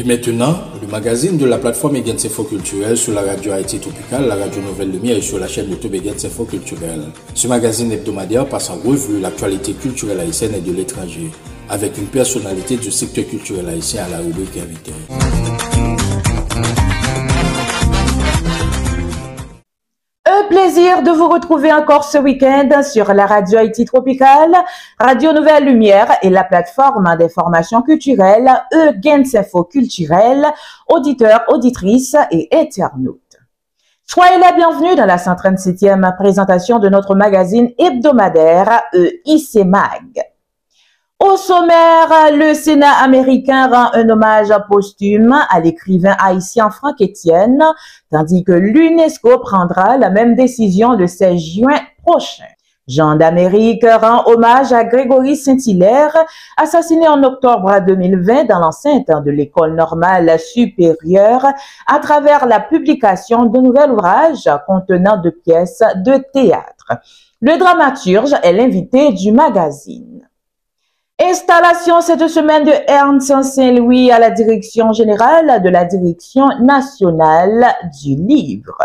Et maintenant, le magazine de la plateforme Egens Info Culturel sur la radio Haïti Tropicale, la radio Nouvelle Lumière et sur la chaîne YouTube Egens Info Culturel. Ce magazine hebdomadaire passe en revue l'actualité culturelle haïtienne et de l'étranger, avec une personnalité du secteur culturel haïtien à la rubrique invité. Un plaisir de vous retrouver encore ce week-end sur la radio Haïti Tropicale, Radio Nouvelle Lumière et la plateforme d'information culturelle Egens Info Culturel, auditeurs, auditrices et internautes. Soyez la bienvenue dans la 137e présentation de notre magazine hebdomadaire EIC Mag. Au sommaire, le Sénat américain rend un hommage posthume à l'écrivain haïtien Franck Etienne, tandis que l'UNESCO prendra la même décision le 16 juin prochain. Jean d'Amérique rend hommage à Grégory Saint-Hilaire, assassiné en octobre 2020 dans l'enceinte de l'École normale supérieure à travers la publication de nouvel ouvrage contenant de pièces de théâtre. Le dramaturge est l'invité du magazine. Installation cette semaine de Ernst Saint-Louis à la direction générale de la Direction nationale du livre.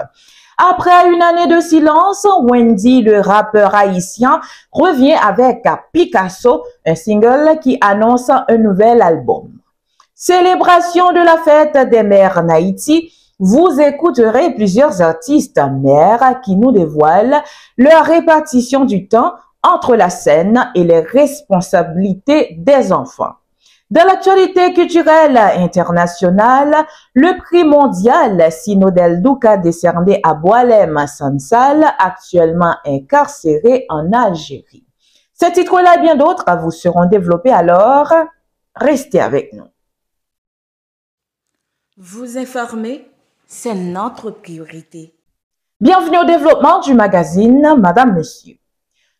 Après une année de silence, Wendy, le rappeur haïtien, revient avec Picasso, un single qui annonce un nouvel album. Célébration de la fête des mères en Haïti, vous écouterez plusieurs artistes mères qui nous dévoilent leur répartition du temps entre la scène et les responsabilités des enfants. Dans l'actualité culturelle internationale, le prix mondial Sino del Duca décerné à Boualem Sansal, actuellement incarcéré en Algérie. Ces titres-là et bien d'autres vous seront développés, alors restez avec nous. Vous informer, c'est notre priorité. Bienvenue au développement du magazine Madame, Monsieur.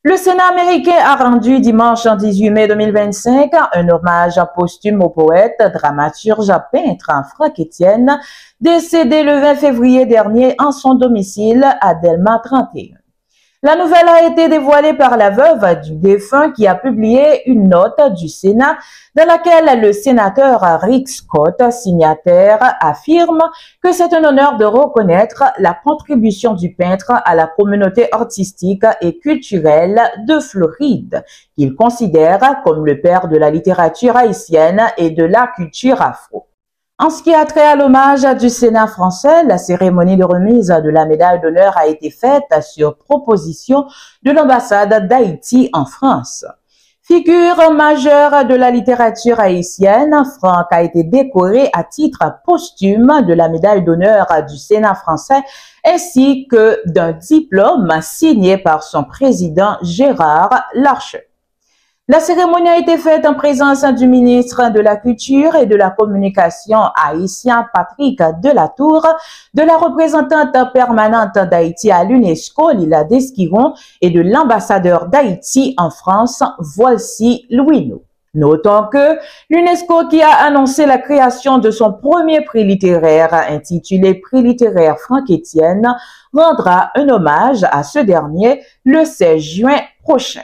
Le Sénat américain a rendu dimanche 18 mai 2025 un hommage posthume au poète, dramaturge, peintre Franck Etienne, décédé le 20 février dernier en son domicile à Delma 31. La nouvelle a été dévoilée par la veuve du défunt qui a publié une note du Sénat dans laquelle le sénateur Rick Scott, signataire, affirme que c'est un honneur de reconnaître la contribution du peintre à la communauté artistique et culturelle de Floride, qu'il considère comme le père de la littérature haïtienne et de la culture afro. En ce qui a trait à l'hommage du Sénat français, la cérémonie de remise de la médaille d'honneur a été faite sur proposition de l'ambassade d'Haïti en France. Figure majeure de la littérature haïtienne, Franck a été décoré à titre posthume de la médaille d'honneur du Sénat français ainsi que d'un diplôme signé par son président Gérard Larcher. La cérémonie a été faite en présence du ministre de la Culture et de la Communication haïtien Patrick Delatour, de la représentante permanente d'Haïti à l'UNESCO, Lila Desquiron, et de l'ambassadeur d'Haïti en France, Voici Louinou. Notons que l'UNESCO, qui a annoncé la création de son premier prix littéraire intitulé Prix littéraire Franck Etienne, rendra un hommage à ce dernier le 16 juin prochain.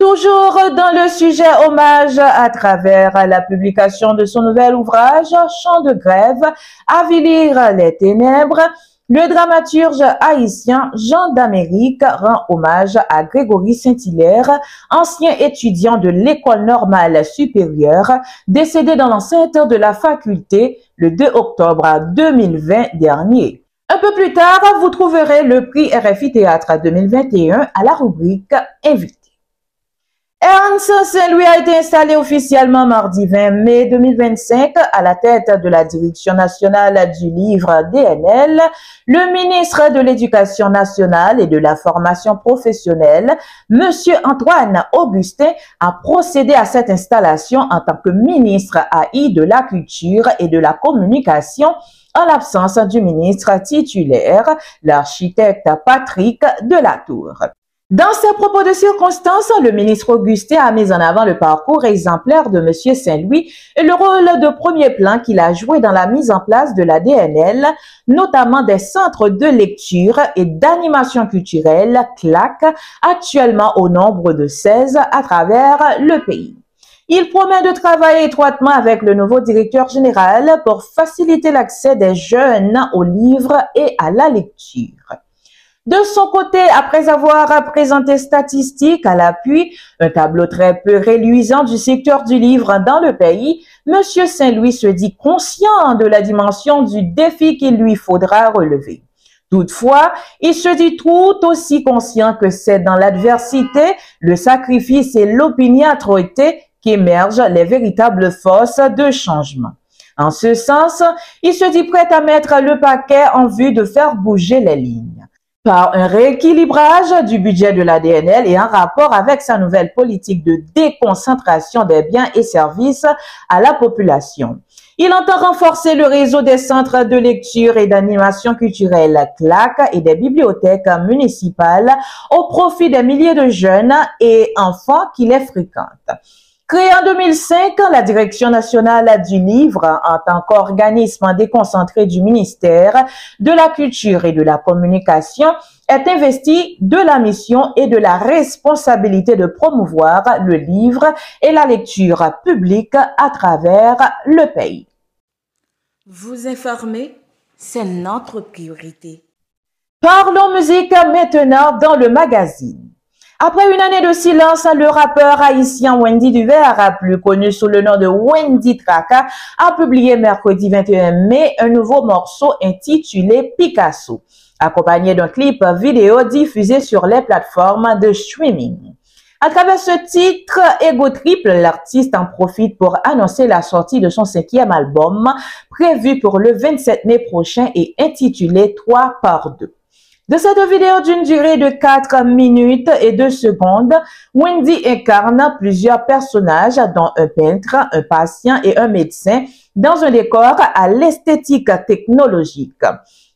Toujours dans le sujet hommage à travers la publication de son nouvel ouvrage Chant de grève, avilir les ténèbres, le dramaturge haïtien Jean d'Amérique rend hommage à Grégory Saint-Hilaire, ancien étudiant de l'École normale supérieure, décédé dans l'enceinte de la faculté le 2 octobre 2020 dernier. Un peu plus tard, vous trouverez le prix RFI Théâtre 2021 à la rubrique Invité. Ernst Saint-Louis a été installé officiellement mardi 20 mai 2025 à la tête de la Direction nationale du livre DNL. Le ministre de l'Éducation nationale et de la formation professionnelle, M. Antoine Augustin, a procédé à cette installation en tant que ministre AI de la Culture et de la Communication en l'absence du ministre titulaire, l'architecte Patrick Delatour. Dans ses propos de circonstance, le ministre Augustin a mis en avant le parcours exemplaire de M. Saint-Louis et le rôle de premier plan qu'il a joué dans la mise en place de la DNL, notamment des centres de lecture et d'animation culturelle, CLAC, actuellement au nombre de 16 à travers le pays. Il promet de travailler étroitement avec le nouveau directeur général pour faciliter l'accès des jeunes aux livres et à la lecture. De son côté, après avoir présenté statistiques à l'appui, un tableau très peu reluisant du secteur du livre dans le pays, M. Saint-Louis se dit conscient de la dimension du défi qu'il lui faudra relever. Toutefois, il se dit tout aussi conscient que c'est dans l'adversité, le sacrifice et l'opiniâtreté qu'émergent les véritables forces de changement. En ce sens, il se dit prêt à mettre le paquet en vue de faire bouger les lignes. Par un rééquilibrage du budget de l'ADNL et en rapport avec sa nouvelle politique de déconcentration des biens et services à la population. Il entend renforcer le réseau des centres de lecture et d'animation culturelle CLAC et des bibliothèques municipales au profit des milliers de jeunes et enfants qui les fréquentent. Créée en 2005, la Direction nationale du livre, en tant qu'organisme déconcentré du ministère de la Culture et de la Communication, est investie de la mission et de la responsabilité de promouvoir le livre et la lecture publique à travers le pays. Vous informer, c'est notre priorité. Parlons musique maintenant dans le magazine. Après une année de silence, le rappeur haïtien Wendy Duvert, plus connu sous le nom de Wendy Traka, a publié mercredi 21 mai un nouveau morceau intitulé Picasso, accompagné d'un clip vidéo diffusé sur les plateformes de streaming. À travers ce titre, Ego Triple, l'artiste en profite pour annoncer la sortie de son 5e album, prévu pour le 27 mai prochain et intitulé 3 par 2. De cette vidéo d'une durée de 4 minutes et 2 secondes, Wendy incarne plusieurs personnages, dont un peintre, un patient et un médecin, dans un décor à l'esthétique technologique.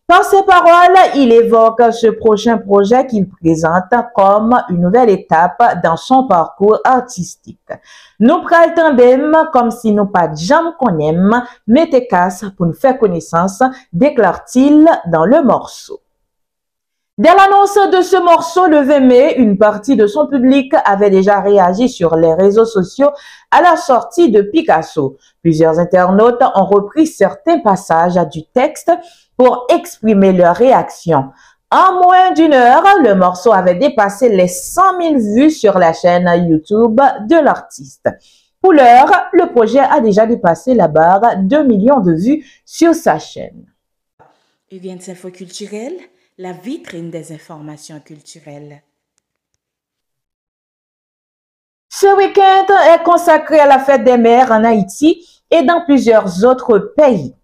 Par ses paroles, il évoque ce prochain projet qu'il présente comme une nouvelle étape dans son parcours artistique. Nous pral tandem comme si nous pas jam qu'on aime, mettez casse pour nous faire connaissance, déclare-t-il dans le morceau. Dès l'annonce de ce morceau le 20 mai, une partie de son public avait déjà réagi sur les réseaux sociaux à la sortie de Picasso. Plusieurs internautes ont repris certains passages du texte pour exprimer leur réaction. En moins d'une heure, le morceau avait dépassé les 100 000 vues sur la chaîne YouTube de l'artiste. Pour l'heure, le projet a déjà dépassé la barre 2 millions de vues sur sa chaîne. UGENS Info Culturelle, la vitrine des informations culturelles. Ce week-end est consacré à la fête des mères en Haïti et dans plusieurs autres pays.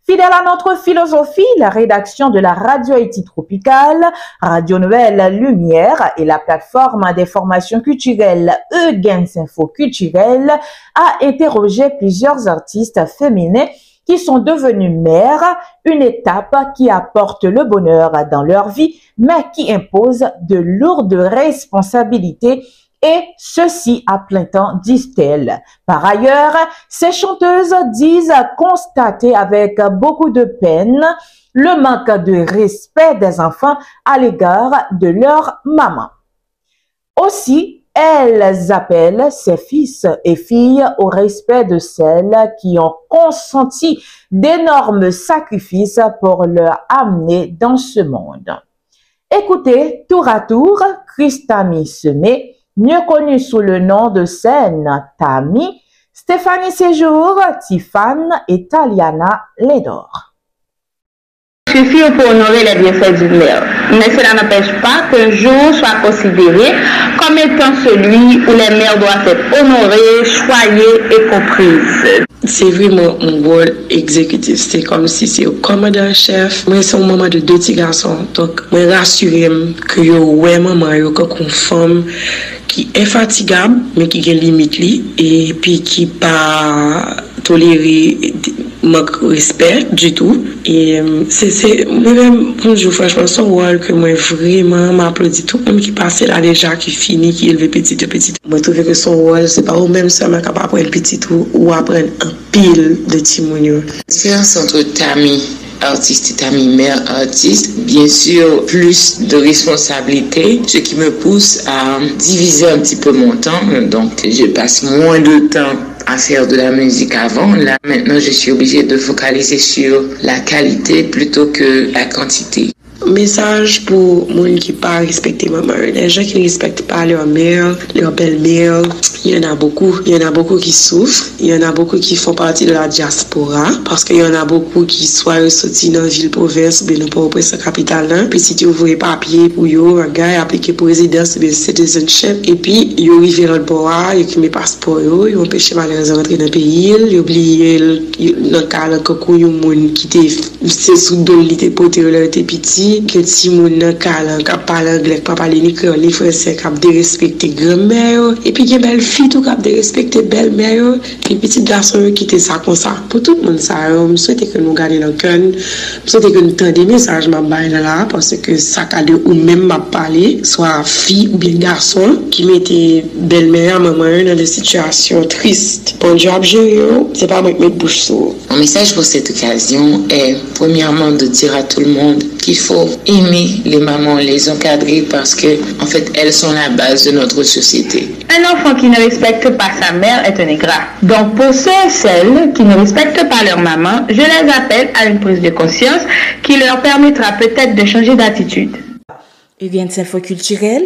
Fidèle à notre philosophie, la rédaction de la Radio Haïti Tropicale, Radio Nouvelle Lumière et la plateforme d'information culturelle UGENS Info Culturelle a interrogé plusieurs artistes féminins qui sont devenues mères, une étape qui apporte le bonheur dans leur vie, mais qui impose de lourdes responsabilités, et ceci à plein temps, disent-elles. Par ailleurs, ces chanteuses disent constater avec beaucoup de peine le manque de respect des enfants à l'égard de leur maman. Aussi, elles appellent ses fils et filles au respect de celles qui ont consenti d'énormes sacrifices pour leur amener dans ce monde. Écoutez tour à tour Christami Semé, mieux connue sous le nom de scène Tami, Stéphanie Séjour, Tiffane et Taliana Ledor. Suffit pour honorer les bienfaits d'une mère. Mais cela n'empêche pas qu'un jour soit considéré comme étant celui où les mères doivent être honorées, choyées et comprises. C'est vraiment un rôle exécutif. C'est comme si c'est au commandant-chef. Moi, c'est un maman de 2 petits garçons. Donc, moi, rassurer que yo ouais maman yo comme une femme qui est fatigable, mais qui a limite li, et puis qui pas tolérer manque respect du tout. Et c'est moi-même, bonjour, franchement, son rôle que moi vraiment m'applaudis tout. Même qui passe là déjà, qui finit, qui élève petit. Moi, je trouve que son rôle, c'est pas au même seulement capable d'apprendre petit ou apprendre un pile de timonio. C'est un centre Tami, artiste et Tami mère artiste, bien sûr plus de responsabilités, ce qui me pousse à diviser un petit peu mon temps. Donc je passe moins de temps à faire de la musique avant. Là, maintenant, je suis obligée de focaliser sur la qualité plutôt que la quantité. Message pour les gens qui ne respectent pas maman, les gens qui ne respectent pas leur mère, leur belle-mère, il y en a beaucoup. Il y en a beaucoup qui souffrent, il y en a beaucoup qui font partie de la diaspora, parce qu'il y en a beaucoup qui soit sortis dans la ville province ou bien dans la capitale, puis si tu ouvres papier pour eux, un gars appliqué pour résidence ou bien citizenship, et puis ils arrivent dans le bois, ils ont mis passeport, ils ont empêché malheureusement d'entrer dans le pays, ils ont oublié dans le cas de monde qui était sous dolité pour leur était petit, que si mon qui parle anglais, qui parle ni créole, français, qui a de respecter grand-mère, et puis il y a belle fille tout qui a de respecter belle-mère, puis petit garçon qui était ça comme ça. Pour tout le monde ça, je souhaite que nous gardions le cœur, je souhaite que nous tendions des messages là, parce que ça a de ou même m'a parlé, soit fille ou bien garçon, qui mettait belle-mère, maman dans des situations tristes. Bon job, c'est pas moi qui mets bouche sourde. Mon message pour cette occasion est premièrement de dire à tout le monde qu'il faut aimer les mamans, les encadrer parce que en fait elles sont la base de notre société. Un enfant qui ne respecte pas sa mère est un ingrat. Donc pour ceux et celles qui ne respectent pas leur maman, je les appelle à une prise de conscience qui leur permettra peut-être de changer d'attitude. Viviane Info Culturelle.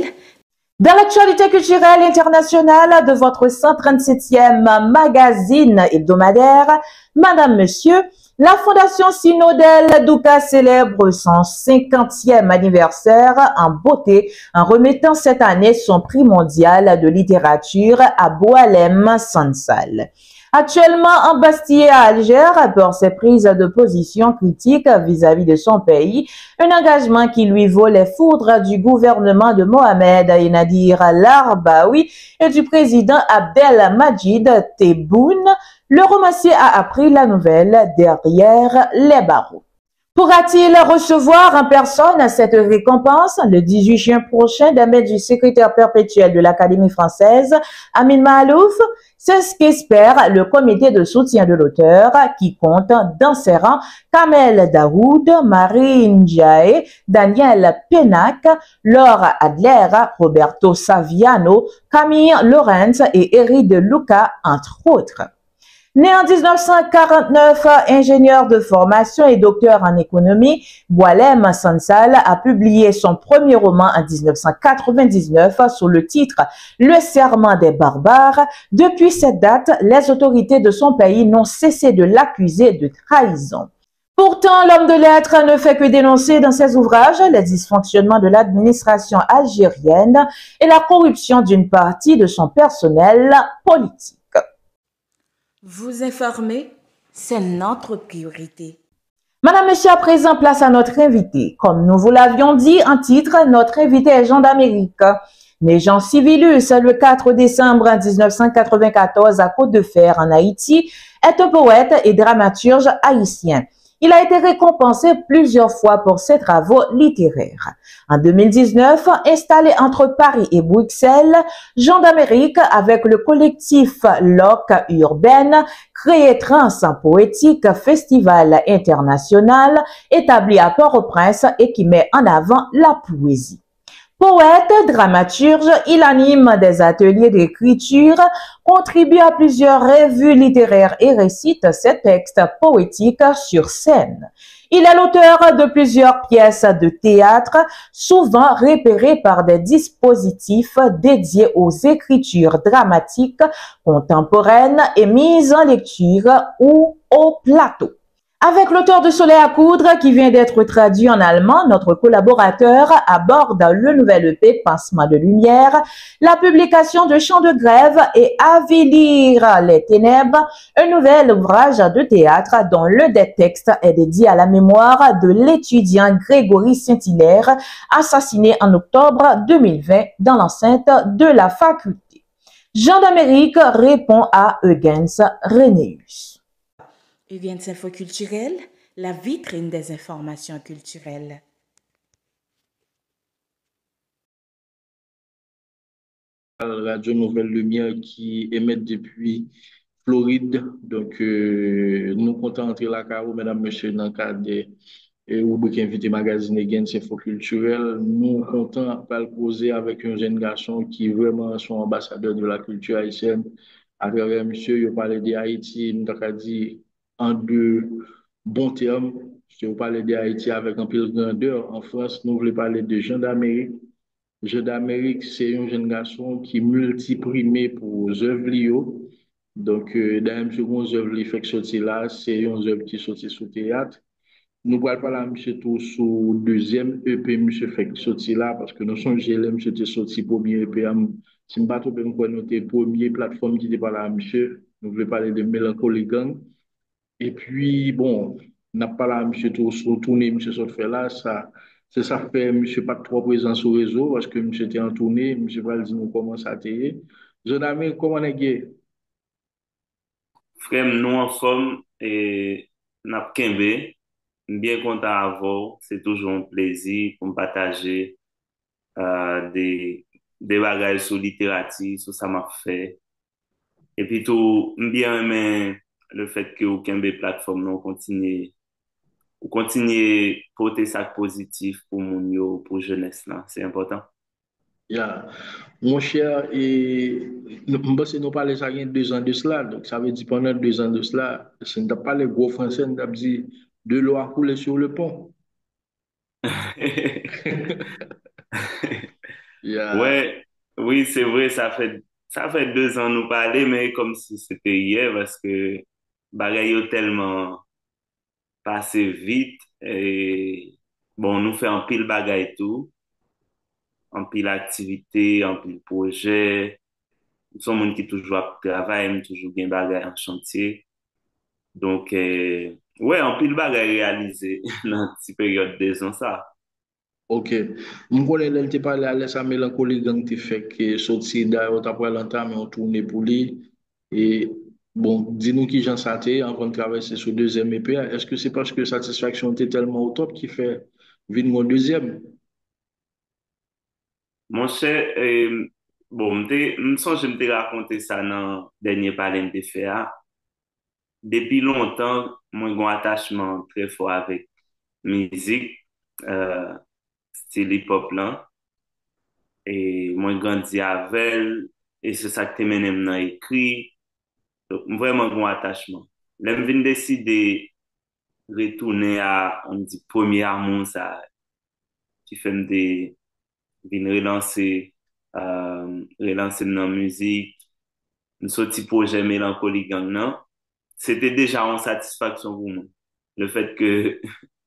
Dans l'actualité culturelle internationale de votre 137e magazine hebdomadaire, Madame, Monsieur, la Fondation Synodelle Douka célèbre son 50e anniversaire en beauté en remettant cette année son prix mondial de littérature à Boualem Sansal. Actuellement embastillé à Alger pour ses prises de position critiques vis-à-vis de son pays, un engagement qui lui vaut les foudres du gouvernement de Mohamed Nadir Larbaoui et du président Abdelmadjid Tebboune, le romancier a appris la nouvelle derrière les barreaux. Pourra-t-il recevoir en personne cette récompense le 18 juin prochain des mains du secrétaire perpétuel de l'Académie française, Amin Mahalouf? C'est ce qu'espère le comité de soutien de l'auteur qui compte dans ses rangs Kamel Daoud, Marine Ndiaye, Daniel Pénac, Laure Adler, Roberto Saviano, Camille Lorenz et Eric de Luca, entre autres. Né en 1949, ingénieur de formation et docteur en économie, Boualem Sansal a publié son premier roman en 1999 sous le titre Le Serment des barbares. Depuis cette date, les autorités de son pays n'ont cessé de l'accuser de trahison. Pourtant, l'homme de lettres ne fait que dénoncer dans ses ouvrages les dysfonctionnements de l'administration algérienne et la corruption d'une partie de son personnel politique. Vous informer, c'est notre priorité. Madame, Monsieur, à présent, place à notre invité. Comme nous vous l'avions dit en titre, notre invité est Jean d'Amérique. Né Jean Civilus le 4 décembre 1994 à Côte-de-Fer en Haïti, est un poète et dramaturge haïtien. Il a été récompensé plusieurs fois pour ses travaux littéraires. En 2019, installé entre Paris et Bruxelles, Jean d'Amérique, avec le collectif Loc Urbaine, créé Trans Poétique, festival international établi à Port-au-Prince et qui met en avant la poésie. Poète, dramaturge, il anime des ateliers d'écriture, contribue à plusieurs revues littéraires et récite ses textes poétiques sur scène. Il est l'auteur de plusieurs pièces de théâtre, souvent repérées par des dispositifs dédiés aux écritures dramatiques contemporaines et mises en lecture ou au plateau. Avec l'auteur de Soleil à coudre qui vient d'être traduit en allemand, notre collaborateur aborde le nouvel EP Pincement de lumière, la publication de Chants de grève et Avilir les ténèbres, un nouvel ouvrage de théâtre dont le des textes est dédié à la mémoire de l'étudiant Grégory Saint-Hilaire, assassiné en octobre 2020 dans l'enceinte de la faculté. Jean d'Amérique répond à Eugens Renéus. Viviane Info Culturelle, la vitrine des informations culturelles. Radio Nouvelle Lumière qui émet depuis Floride. Donc, nous comptons entrer la carreau, mesdames, messieurs, dans le cadre des rubriques invité magazine et Info Culturelle. Nous comptons pas le poser avec un jeune garçon qui est vraiment son ambassadeur de la culture haïtienne. À travers monsieur, il parlait de Haïti, nous avons dit en deux bons termes. Si vous parlez de Haïti avec un peu de grandeur, en France, nous voulons parler de Jean d'Amérique. Jean d'Amérique, c'est un jeune garçon qui multiprimé pour œuvres Lio. Donc, dans une seconde œuvre, il fait que sortir là, c'est une œuvre qui sortit sous théâtre. Nous parlons pas là, monsieur, tout sous deuxième EP, monsieur fait sorti là, parce que nous sommes gelés, monsieur, était sorti premier EP. Si je ne pas trop, nous notre première plateforme qui était pas là, monsieur. Nous voulons parler de Mélancolie Gang. Et puis, bon, n'a pas là, monsieur, tout sur tournée, monsieur, ça fait là, ça, c'est ça fait, monsieur, pas trop présent sur le réseau, parce que monsieur était en tournée, monsieur va dire nous comment ça a été. Jeune ami, comment est-ce Frère, nous en forme et n'a kembe, bien content à vous. C'est toujours un plaisir pour me partager des bagages sur littérature, sur ça m'a fait. Et puis tout, bien aimé le fait que au kembe plateforme nous continue porter ça positif pour mon yo, pour jeunesse là, c'est important. Yeah. Mon cher, et nous parlons ça il y a 2 ans de cela. Donc, ça veut dire pendant 2 ans de cela, ce n'est pas les gros français, on a dit de l'eau a coulé sur le pont. Yeah. Ouais, oui, c'est vrai, ça fait 2 ans nous parler, mais comme si c'était hier parce que bagaille yo tellement passé vite et bon, nous fait un pile bagaille tout, un pile activité, un pile projet. Nous sommes monde qui toujours à travail, toujours bien bagaille en chantier. Donc, ouais, un pile bagaille réalisé dans cette période de 2 ans ça. Ok. Je connais elle te parlé à l'aise à mélancolie gang te fait que sorti d'ailleurs après longtemps mais on tourne pour lui et bon dis-nous qui j'en santé avant de traverser ce deuxième EP. Est-ce que c'est parce que satisfaction était tellement au top qui fait venir mon deuxième? Mon cher, bon, je me t'ai raconté ça dans le dernier parler de fait. Depuis longtemps, moi, j'ai un attachement très fort avec musique, euh, style hip-hop là. Et moi, j'ai grandi avec elle, et c'est ça que mené dans écrit. Donc, vraiment, un attachement. Là, je viens décider de retourner à, on dit, premier amour, ça, qui fait me venir relancer dans la musique, un sorti projet Mélancolie Gang, non? C'était déjà une satisfaction pour moi. Le fait que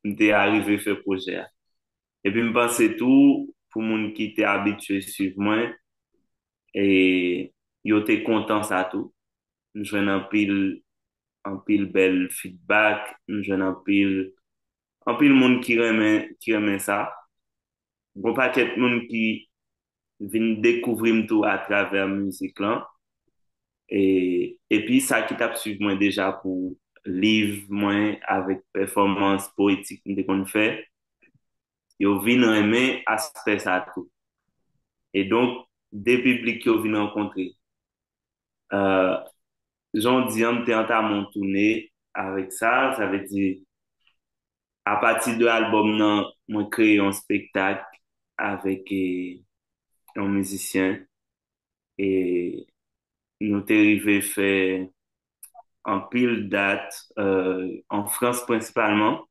m'étais arrivé à faire projet. Et puis, je pensais tout pour moun qui était habitué à suivre moi. Et, yo était content ça tout. Je jouais un pile bel feedback. Je jouais un pile monde qui aimait ça. Bon, paquet monde qui vient découvrir tout à travers la musique là. Et puis, ça qui t'a suivi moi déjà pour livre, moi, avec performance poétique qu'on fait, yo vinn aimer aspect ça tout. Et donc, des publics qui ont vinn rencontrer. Euh, J'en dis, on t'es en tournée avec ça, ça veut dire, à partir de l'album, non, moi, créé un spectacle avec un musicien et nous t'es arrivé faire en pile date en France principalement,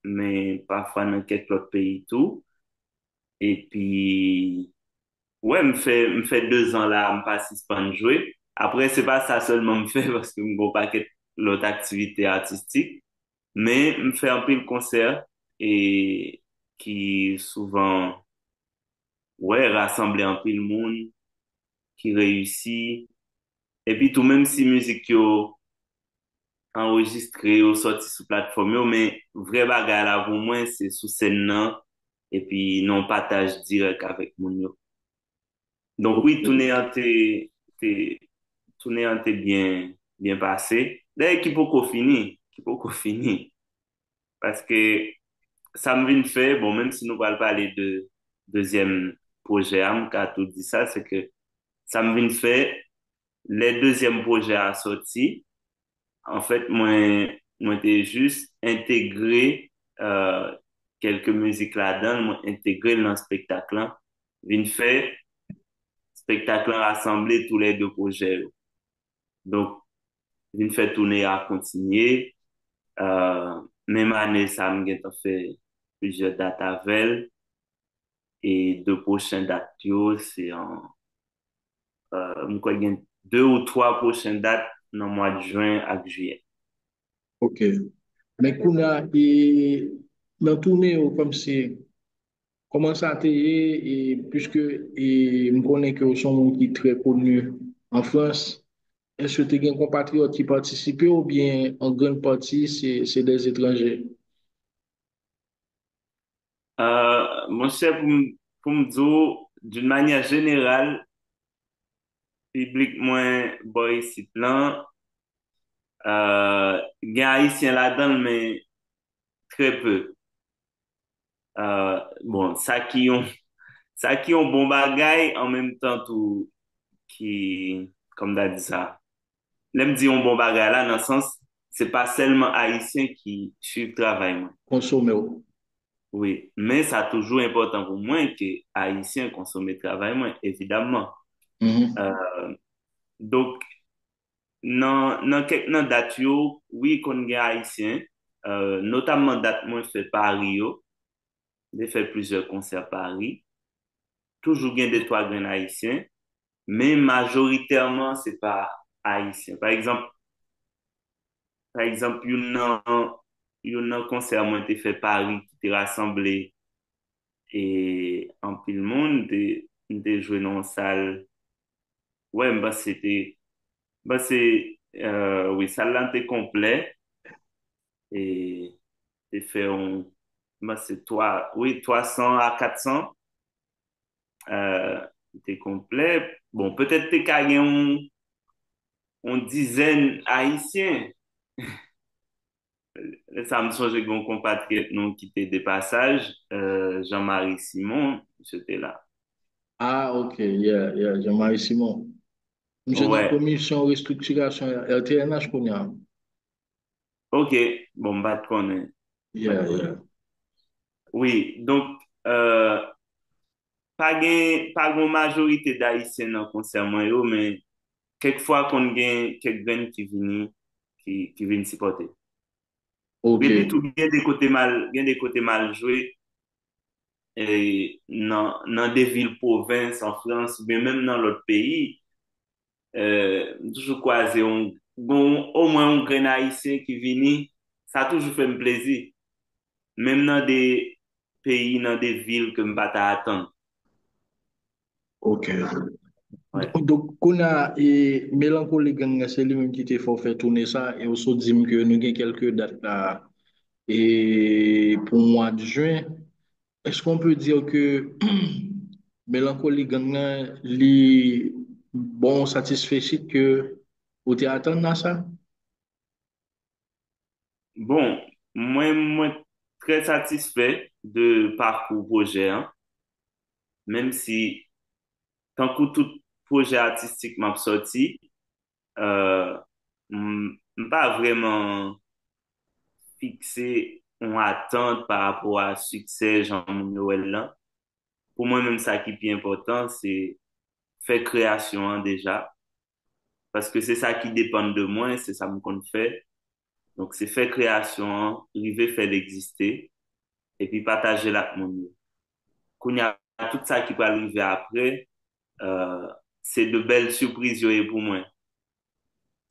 mais parfois dans quelques autres pays tout. Et puis, ouais, me fait 2 ans là, me participe à jouer. Après, c'est pas ça seulement me fait parce que me go paquet l'autre activité artistique, mais me fait un pile concert et qui souvent, ouais, rassembler un pile monde qui réussit. Et puis tout même si musique yo enregistré ou sorti sur plateforme yo, mais vrai bagay la pour moi c'est sous scène nan et puis non partage direct avec moun yo. Donc oui, t'es tourné en t'es bien passé. D'ailleurs qui peut fini parce que ça me vient fait bon même si nous parlons parler de deuxième projet am qu'a tout dit ça c'est que ça me vient fait les deuxièmes projets à sorti. En fait, moi, j'ai juste intégré quelques musiques là-dedans, moi, intégré dans le spectacle là. Vin fait, spectacle là rassemblé tous les deux projets. Donc, vin fait tourner à continuer. Même année, ça m'a fait plusieurs dates avec elle. Et deux prochaines dates, c'est en, m'kwa gen deux ou trois prochaines dates dans le mois de juin à juillet. Ok. Mais qu'on a, et, dans tournée, comme c'est, comment ça a été, et puisque, et, me connais que son monde qui est très connu en France, est-ce que tu as un compatriote qui participent ou bien en grande partie, c'est des étrangers? Mon cher, pour me dire, d'une manière générale, public moins boy ici plan, gen haïtien là-dedans, mais très peu. Bon, ça qui ont bon bagay, en même temps, tout, qui, comme t'as dit ça, l'aime dit on bon bagay là, dans le sens, c'est pas seulement haïtien qui suivent le travail, moi. Consommer. Oui, mais ça toujours important pour moi que haïtien consomme le travail, moi, évidemment. Mhm. Euh, donc, nan dat yo, oui kon gen haïtien, notamment dat mwen fait Paris yo, j'ai fait plusieurs concerts à Paris, toujours gen des trois gen haïtien, mais majoritairement c'est pas haïtien. Par exemple, yon nan concert mwen te fait Paris qui te rassemblé et en pile monde, te joué dans une salle, ouais, oui, salle là te complet et te fait c'est toi, oui, 300 à 400, t'es complet. Bon, peut-être t'es gagné une dizaine haïtiens. Ça me songe qu'on compatriote nous qui était des passages, Jean-Marie Simon, j'étais là. Ah, ok, yeah, yeah, Jean-Marie Simon. Monsieur dans la Ouais, commission restructuration LTNH qu'on a. ok, bon, bah, te connais. Bah, te Yeah, connais. yeah. Oui, donc, pas une majorité d'haïtiens dans le concert, moi, yo, mais quelquefois qu'on gagne quelqu'un qui viennent supporter. Ok, Et puis tout bien des côtés mal joués et dans des villes provinces en France ou bien même dans l'autre pays, toujours croiser bon, au moins un grain haïtien qui vient, ça a toujours fait un plaisir. Même dans des pays, dans des villes que je ne pas attendre. ok. Ouais. Donc, qu'on a, et Mélancolie Gang, c'est lui-même qui t'a fait tourner ça, et aussi dit que nous avons quelques dates là, et pour le mois de juin, est-ce qu'on peut dire que Mélancolie Gang, là, li bon satisfait que vous attendre à ça? Bon, moi, très satisfait de parcours projet, hein, même si tant que tout projet artistique m'a sorti, euh, pas vraiment fixé une attente par rapport à succès Jean Noël là. Pour moi, même ça qui est plus important, c'est faire création hein, déjà. Parce que c'est ça qui dépend de moi, c'est ça me compte faire. Donc, c'est faire création, hein, arriver faire l'exister, et puis partager la avec mon monde. Quand il y a tout ça qui peut arriver après, euh, c'est de belles surprises yo, pour moi.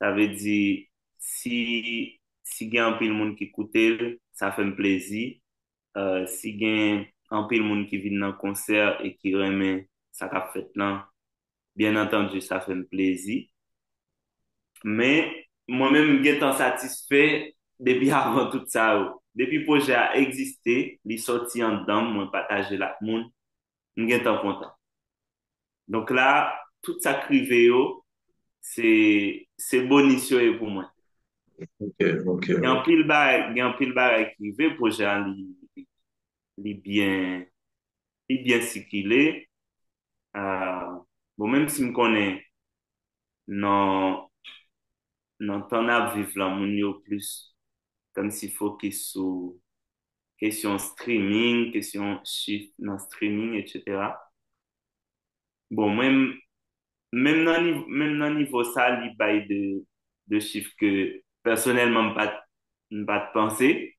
Ça veut dire, si il y a un pile monde qui écoute, ça fait un plaisir. Si il y a un pile monde qui vient dans le concert et qui remet ça qu'a fait là, bien entendu, ça fait un plaisir. Mais moi-même, je suis satisfait depuis avant tout ça. Depuis le projet a existé, il est sorti en dedans, moi, partager la monde, je suis content. Donc là, tout ça crivé, c'est bonus yo pour moi. Ok, ok, Il y a un ok. pile bail, il y a un pile bail qui veut projet li bien, li bien sikile. Euh, bon, même si me connais, non, non, t'en as vivre là, mon yo plus, comme s'il faut qu'il sur question streaming, question chiffre dans streaming, etc. Bon, même, même dans le niveau ça, il y a de chiffres que personnellement, je pas de penser.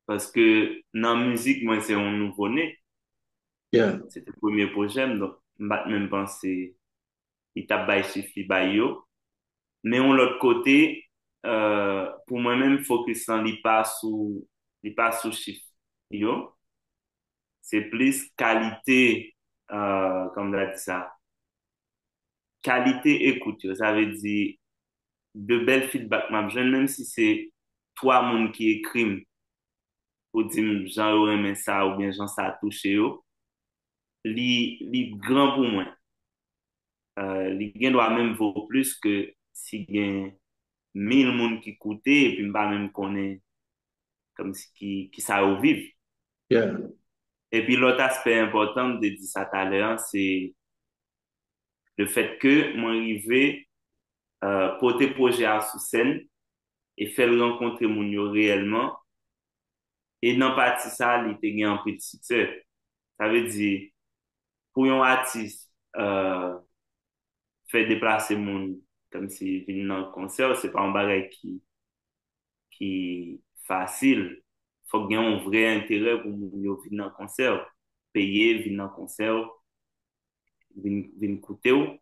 Parce que dans la musique, moi, c'est un nouveau-né. Yeah. C'était le premier projet, donc je ne pas même penser, il tape by chiffres, il by yo. Mais on l'autre côté, pour moi-même, focus en li pas sous chiffre. Yo, c'est plus qualité, comme on a dit ça, qualité écoute, yo. Ça veut dire de belles feedback, même si c'est trois monde qui écrivent pour dire, Jean aurait aimé ça, ou bien Jean ça a touché yo, li grand pour moi. Li gen doit même vaut plus que si gen 1000 moun qui écoutent et puis pas même connaît comme si qui ça au vivre. Yeah. Et puis l'autre aspect important de dire ça tout à l'heure, c'est le fait que moi arrivé porter projet à sous scène et faire rencontrer moun yo réellement et dans partie ça il te gen un petit succès. Ça veut dire pour un artiste faire déplacer moun comme si vinn dans concert, c'est pas un bagage qui facile. Faut qu'il y ait un vrai intérêt pour moun yo venir dans concert, payer, venir dans concert, venir écouter ou.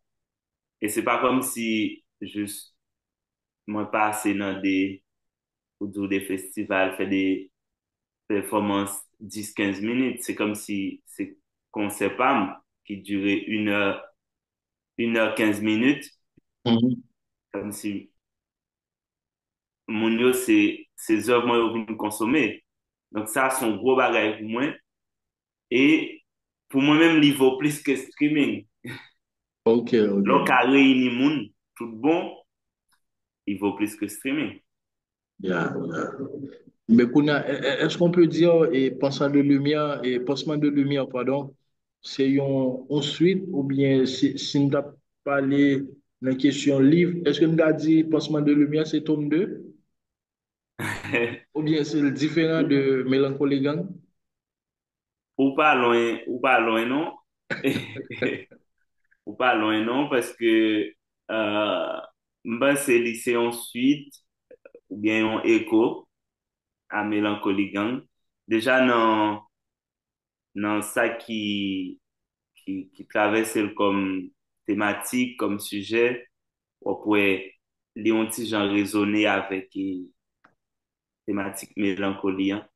Et c'est pas comme si juste moi passer dans des festivals, faire des performances 10-15 minutes. C'est comme si c'est concert pas qui durait 1 heure 15 minutes. Mhm. Comme si moun yo ces œuvres moi yo venir consommer. Donc ça, c'est un gros bagage pour moi. Et pour moi-même, il vaut plus que streaming. Ok, ok. Là, qu'a réuni moun, tout bon, il vaut plus que streaming. Yeah, yeah. Mais est-ce qu'on peut dire, et pansement de lumière, pardon, c'est une suite ou bien si nous avons parlé de la question livre, est-ce que nous avons dit pansement de lumière, c'est tome 2 ou bien c'est le différent de Mélancolie Gang? Ou pas loin, non. Ou pas loin, non, parce que, c'est ensuite, ou bien un écho à Mélancolie Gang. Déjà, dans ça qui traverse comme thématique, comme sujet, on pourrait lire un petit genre raisonner avec thématique mélancolie. Hein.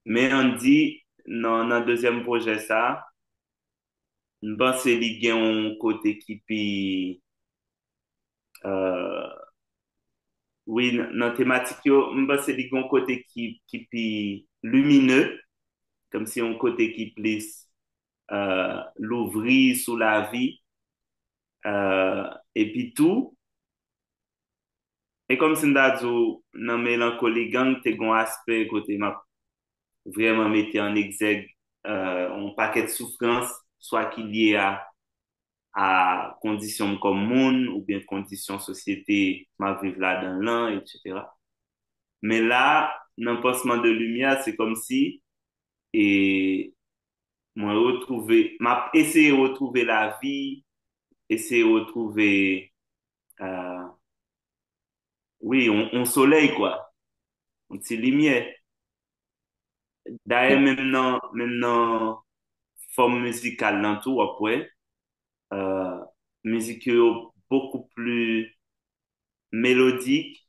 Mais on dit, dans le deuxième projet, ça, je pense qu'il y a un côté qui puis, oui, dans la thématique, je pense qu'il y a un côté qui puis lumineux, comme si un côté qui plus l'ouvrir sous la vie, et puis tout. Et comme si dans Mélancolie Gang, tu as un aspect côté m'a vraiment mettre en exergue un paquet de souffrances, soit qui lié à conditions comme monde ou bien conditions société, ma vivre là dans l'an, etc. Mais là, dans le pansement de lumière, c'est comme si et m'a essayé de retrouver la vie, essayer de retrouver oui, on soleil quoi, un petit lumière. D'ailleurs, même dans forme musicale dans tout après, euh, musique yo beaucoup plus mélodique,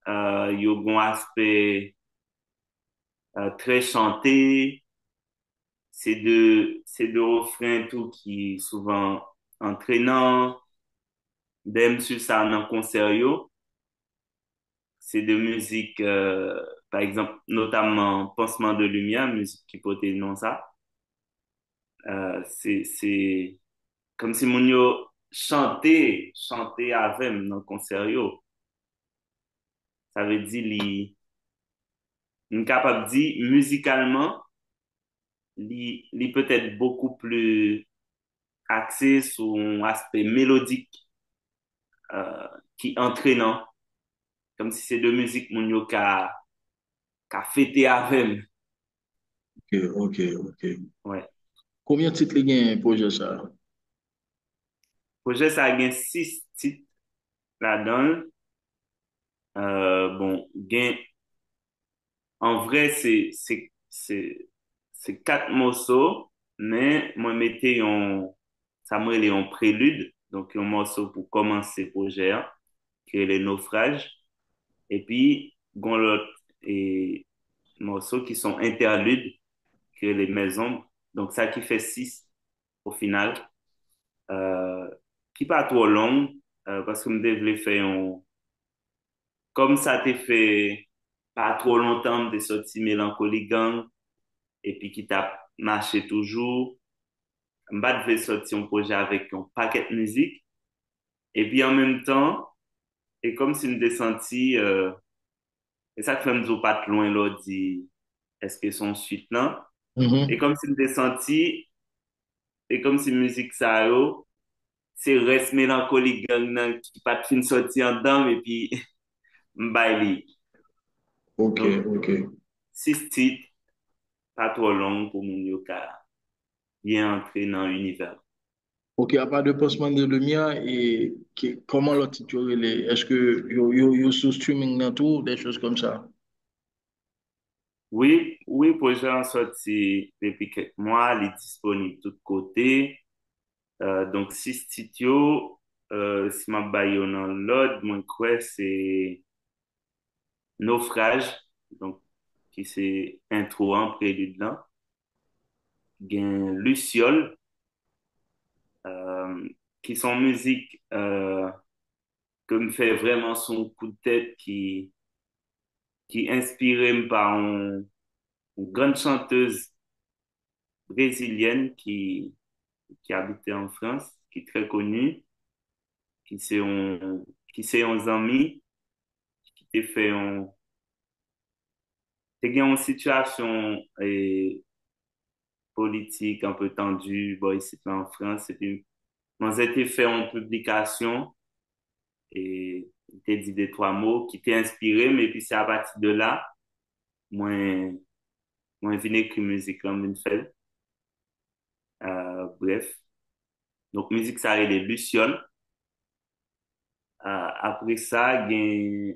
yo un aspect très chanté, c'est de refrains tout qui souvent entraînant, d'aime sur ça dans concert yo, c'est de musique par exemple notamment Pansement de lumière, musique qui porte non ça. C'est comme si mon yo chanter avec dans le concert yo. Ça veut dire li capable de dire musicalement li peut-être beaucoup plus axé sur un aspect mélodique qui entraînant comme si c'est de musique mon yo ka fêté avec. Ok, ok, ok. Ouais. Combien de titres il y a un projet ça? projet ça a 6 titres là-dedans. Bon, en vrai, c'est 4 morceaux, mais moi, ça me les en prélude, donc un morceau pour commencer le projet, hein, qui est les naufrages. Et puis, gon l'autre et morceaux qui sont interludes, qui est les maisons. Donc, ça qui fait 6 au final, euh, qui pas trop long, parce que me devais faire comme ça t'est fait pas trop longtemps, des sorties mélancolie gang, et puis qui t'a marché toujours. M'bat devait sortir un projet avec un paquet de musique, et puis en même temps, et comme si me senti, et ça fait me pas trop loin là, dit, est-ce que son suite là? Et Mhm. comme si me senti, et comme si musique ça yo, c'est reste mélancolie gang nan, qui pas de fin sorti en dedans, et puis m'baili. Ok, Donc, ok. 6 titres, pas trop long pour mon yo ka bien entrer dans l'univers. Ok, à part de Postman de Lumière, et comment l'intituler les? Est-ce que yo sous streaming dans tout, des choses comme ça? Oui, oui, projet en sorti depuis quelques mois, il est disponible de tous côtés. Donc, 6 titres, si ma baille dans l'ordre, mon quoi, c'est Naufrage, donc, qui c'est intro en prélude là. Gen Luciole, euh, qui sont musique, que me fait vraiment son coup de tête qui inspiré par une grande chanteuse brésilienne qui habitait en France, qui est très connue, qui c'est un ami, qui t'a fait t'es une situation politique un peu tendue, bon, ici en France, et puis, on a été fait en publication, et il t'a dit 2, 3 mots qui t'est inspiré, mais puis c'est à partir de là, moi, moi, venu écrire musique comme une fait. Bref. Donc, musique, ça les Lucioles. Après ça, euh,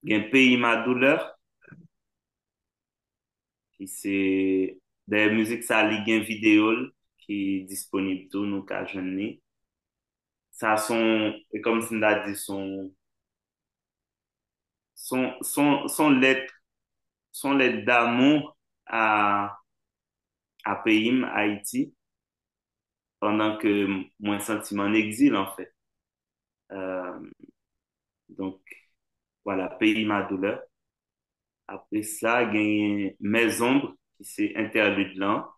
gen Pays Ma Douleur, qui c'est des musiques, ça li gen vidéo qui est disponible tout, nous, ka jwenni. Ça sont, et comme si on a dit, son lettres d'amour à pays, Haïti, pendant que mon sentiment en exil, en fait. Euh, donc, voilà, Pays Ma Douleur. Après ça, gen Mes Ombres, qui c'est interlude là.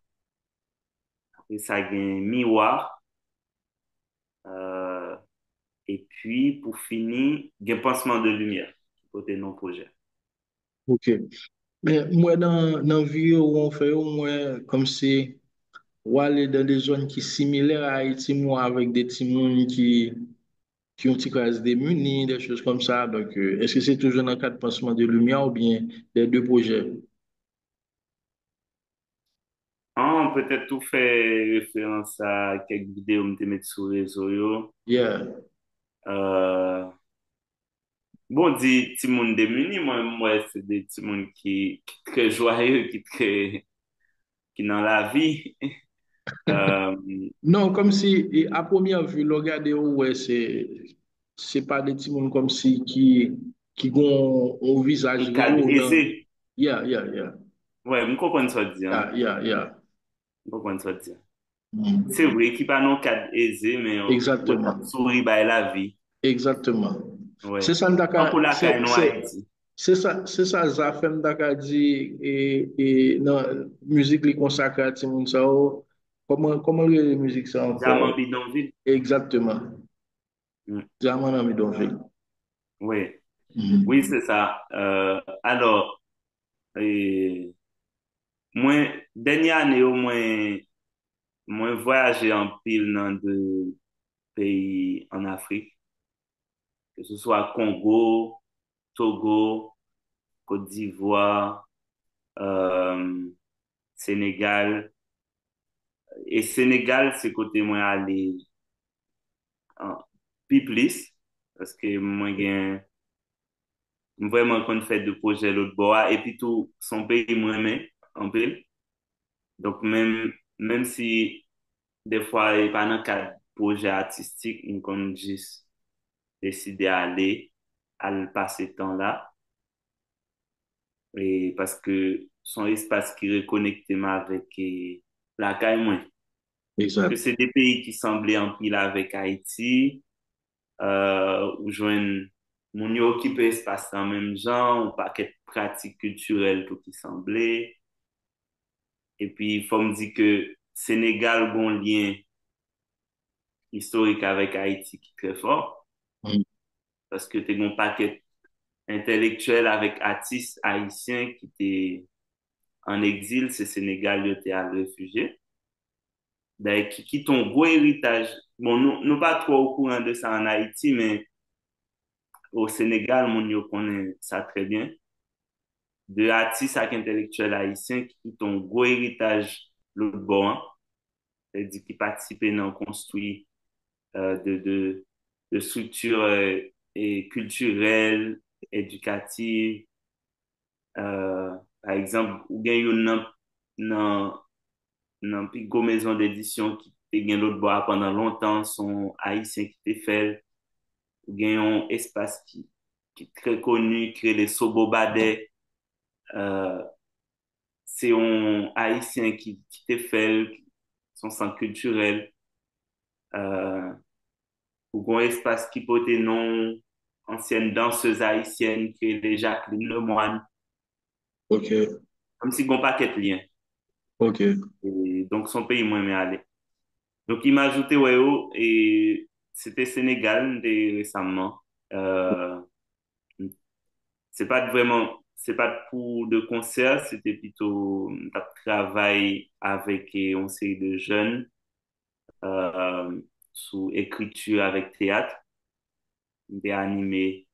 Après ça, gen Miroir. Euh, et puis, pour finir, gen Pansement de Lumière, côté non projet. Ok. Mais moi, dans la vie où on fait, moi, comme si, ou aller dans des zones qui sont similaires à Haïti, moi, avec des petits monde qui ont tiré des munis, des choses comme ça. Donc, est-ce que c'est toujours dans le cadre de Pansement de Lumière ou bien des deux projets? Ah, peut-être tout fait référence à quelques vidéos que je mets sur les réseaux. Yo. Yeah. Euh, bon, dit petit monde démuni, moi, c'est des petits monde qui très joyeux, qui dans la vie. Euh, Non, comme si, et à première vue, le regarder, ouais, c'est pas des petits monde comme si qui ont un visage un cadre Rio dans. aisé. Yeah, yeah, yeah. Ouais, je comprends ce que tu dis. Hein. Yeah, yeah, yeah. Je comprends ce que tu dis. C'est Mm. vrai qu'il pas un cadre aisé, mais ouais, on Exactement. sourit by la vie. Exactement. C'est Ouais. ça, Quand pour Ndaka, la caille noire Haïti. c'est ça, Zafem Ndaka dit, et dans musique li consacrée à Timoun Sao, comment la musique ça Diamant encore? bidonville. Exactement. Mm. Diamant Ami Donville. Oui. Oui, Mhm. c'est ça. Alors, et, moi, dernière année, au moins, moi, voyagé en pile dans de pays en Afrique, que ce soit Congo, Togo, Côte d'Ivoire, Sénégal, Et Sénégal, c'est côté moi aller en plus parce que moi gain vraiment qu'on fait de projet l'autre bois et puis tout son pays moi mais en pile. Donc même si des fois il pas dans cadre projet artistique, on comme juste décider à le passer temps là et parce que son espace qui reconnecte avec la caille moi. Parce que Exact. c'est des pays qui semblaient en pile avec Haïti, ou joindre mon yo qui peut se passer en même genre, ou paquet de pratiques culturelles tout qui semblait. Et puis, il faut me dire que Sénégal a un lien historique avec Haïti qui est très fort, Mm. parce que tu as un paquet intellectuel avec artistes haïtiens qui étaient en exil, c'est Sénégal, ils étaient à réfugiés. D'ailleurs, qui ont un gros héritage. Bon, nous pas trop au courant de ça en Haïti, mais au Sénégal, mon yo connaît ça très bien. De artistes avec intellectuels haïtiens qui ont un gros héritage l'autre bord, hein. C'est-à-dire qui participaient dans construit euh, de, de, de structures et culturelles, éducatives. Par exemple, ou bien une dans dans plus gros maison d'édition qui était gain l'autre bord pendant longtemps sont haïtiens qui étaient fait ou bien un espace qui est très connu qui est les Sobobadé. Euh, c'est un haïtien qui était fait son centre culturel euh, ou un espace qui portait nom ancienne danseuse haïtienne qui est les Jacqueline Lemoine Ok, comme si on pas qu'être lien ok, et donc son pays moi aimé aller donc il m'a ajouté ouais oh, et c'était Sénégal récemment euh, c'est pas pour de concert c'était plutôt un travail avec une série de jeunes euh, sous écriture avec théâtre j'ai animé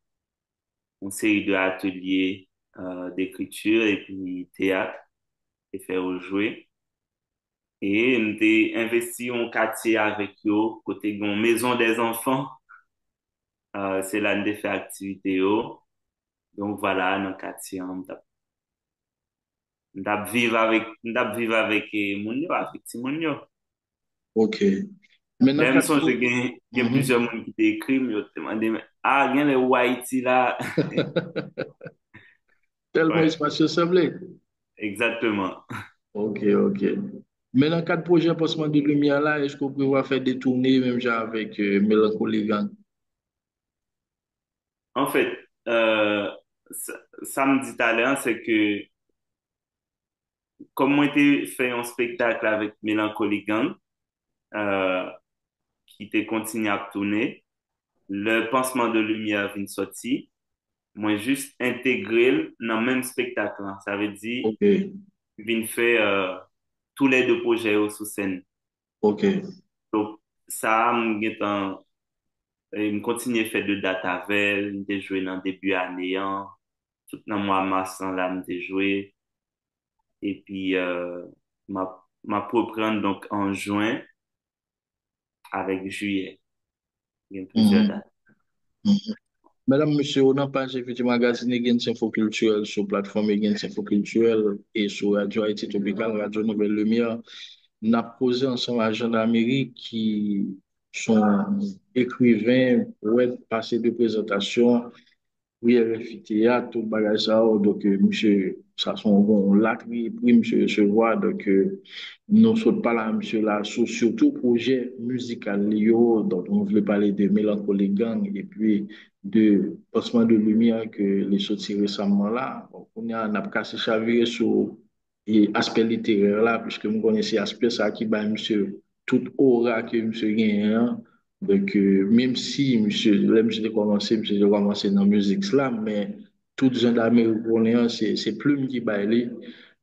une série d'ateliers d'écriture et puis théâtre et faire jouer. Et j'ai investi en quartier avec eux, côté une maison des enfants. C'est là que fait activité. Yo. Donc voilà, dans le quartier, on t'a vivre avec moun yo, avec ti moun yo. ok. Maintenant, Même quatre si pour... il y a Mhm. plusieurs moun qui t'écrivent, yo te demandé, ah, il y a les Haïti là. Tellement Ouais, espacieux semblé. exactement. Ok, ok. Maintenant, quatre projets passement de lumière là, est-ce qu'on peut faire des tournées, même genre avec Mélancolie Gang? En fait, ça, ça me dit tout à l'heure, c'est que comme moi j'ai fait un spectacle avec Mélancolie Gang, euh, qui était continué à tourner, le pansement de lumière vient sortir, moi juste intégré dans le même spectacle, hein. Ça veut dire, Ok, vient faire tous les deux projets sous scène. ok. Donc, ça, me continue à faire de date avec elle, de jouer dans le début année, hein. Tout dans le mois mars, hein, là, de jouer. Et puis, ma reprendre donc en juin avec juillet. Il y a plusieurs Mhm. dates. Mhm. Mesdames, Messieurs, on a page effectivement magazine Gens Info Culturel sur plateforme Gens Info Culturel et sur Radio Haïti Tropical, Radio Nouvelle Lumière. On a posé ensemble à Jean d'Amérique qui sont écrivains, poètes, passés de présentation. Oui, RFI tout le bagage ça, donc, monsieur, ça sont bon, là, puis, monsieur, se voit, donc, nous sommes pas là, monsieur, là, surtout projet musical, donc, on voulait parler de Mélancolie Gang et puis de Passement de Lumière que les sortis récemment là. Donc, on a cassé chaviré sur l'aspect littéraire là, puisque vous connaissez l'aspect ça qui, bah, monsieur, toute aura que monsieur gagne, hein. Donc, même si, monsieur, là, monsieur, a commencé dans la musique slam, mais tout gens d'Amérique, c'est Plume qui baille.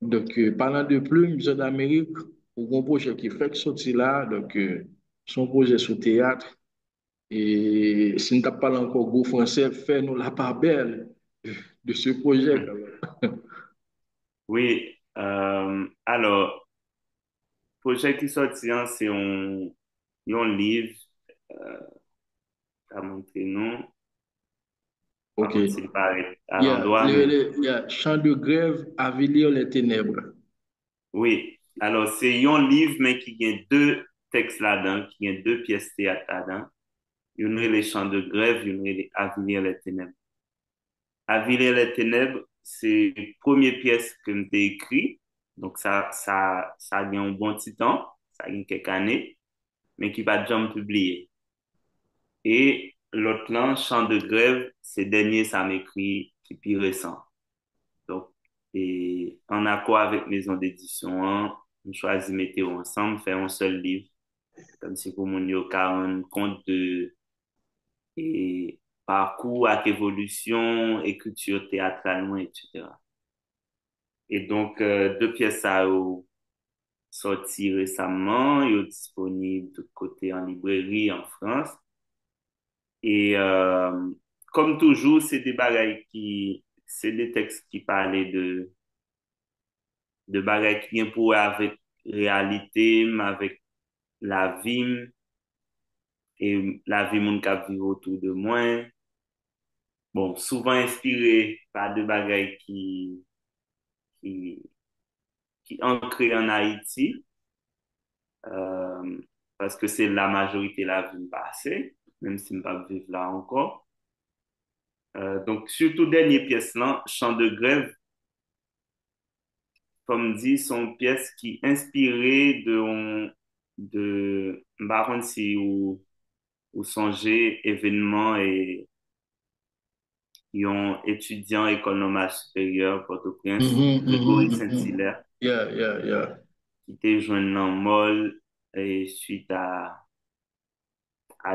Donc, parlant de Plume, gens d'Amérique, pour un projet qui fait que sorti là, donc, son projet sous théâtre, et si nous ne parlons pas encore gros français, fais-nous la part belle de ce projet, quand même. Oui, alors, projet qui sorti, hein, c'est un livre, euh, à montrer nous, Ok. avant s'il paraît à Yeah, l'endroit, mais yeah. Chant de grève, avilir les ténèbres. oui. Alors, c'est un livre, mais qui a deux textes là-dedans, qui a deux pièces théâtre là-dedans. Une est les chants de grève, une est les Avenir les ténèbres. Avenir les ténèbres, c'est la première pièce que j'ai écrite. Donc, ça a eu un bon petit temps, ça a eu quelques années, mais qui va jamais publier. Et l'autre là, chant de grève, c'est dernier, ça m'écrit, qui est plus récent. Donc, et en accord avec maison d'édition, hein, on choisit de mettre ensemble, faire un seul livre, comme si pour mon yo ka rendre compte de et parcours avec évolution, écriture théâtrale, etc. Et donc, deux pièces à sorti récemment, ils sont disponibles de côté en librairie en France. Et comme toujours, c'est des textes qui parlaient de bagailles qui viennent pour avec réalité, avec la vie, et la vie moun kap vive autour de moi. Bon, souvent inspiré par des bagailles qui, qui ancrées en Haïti, euh, parce que c'est la majorité de la vie passée, même si je ne pas vivre là encore. Donc, surtout dernière pièce là, Chant de grève, comme dit, sont pièces qui inspirées de, baron si ou songer événements et un étudiant école normale supérieure Port-au-Prince, Grégory Saint-Hilaire, Yeah. qui était joint en mol et suite à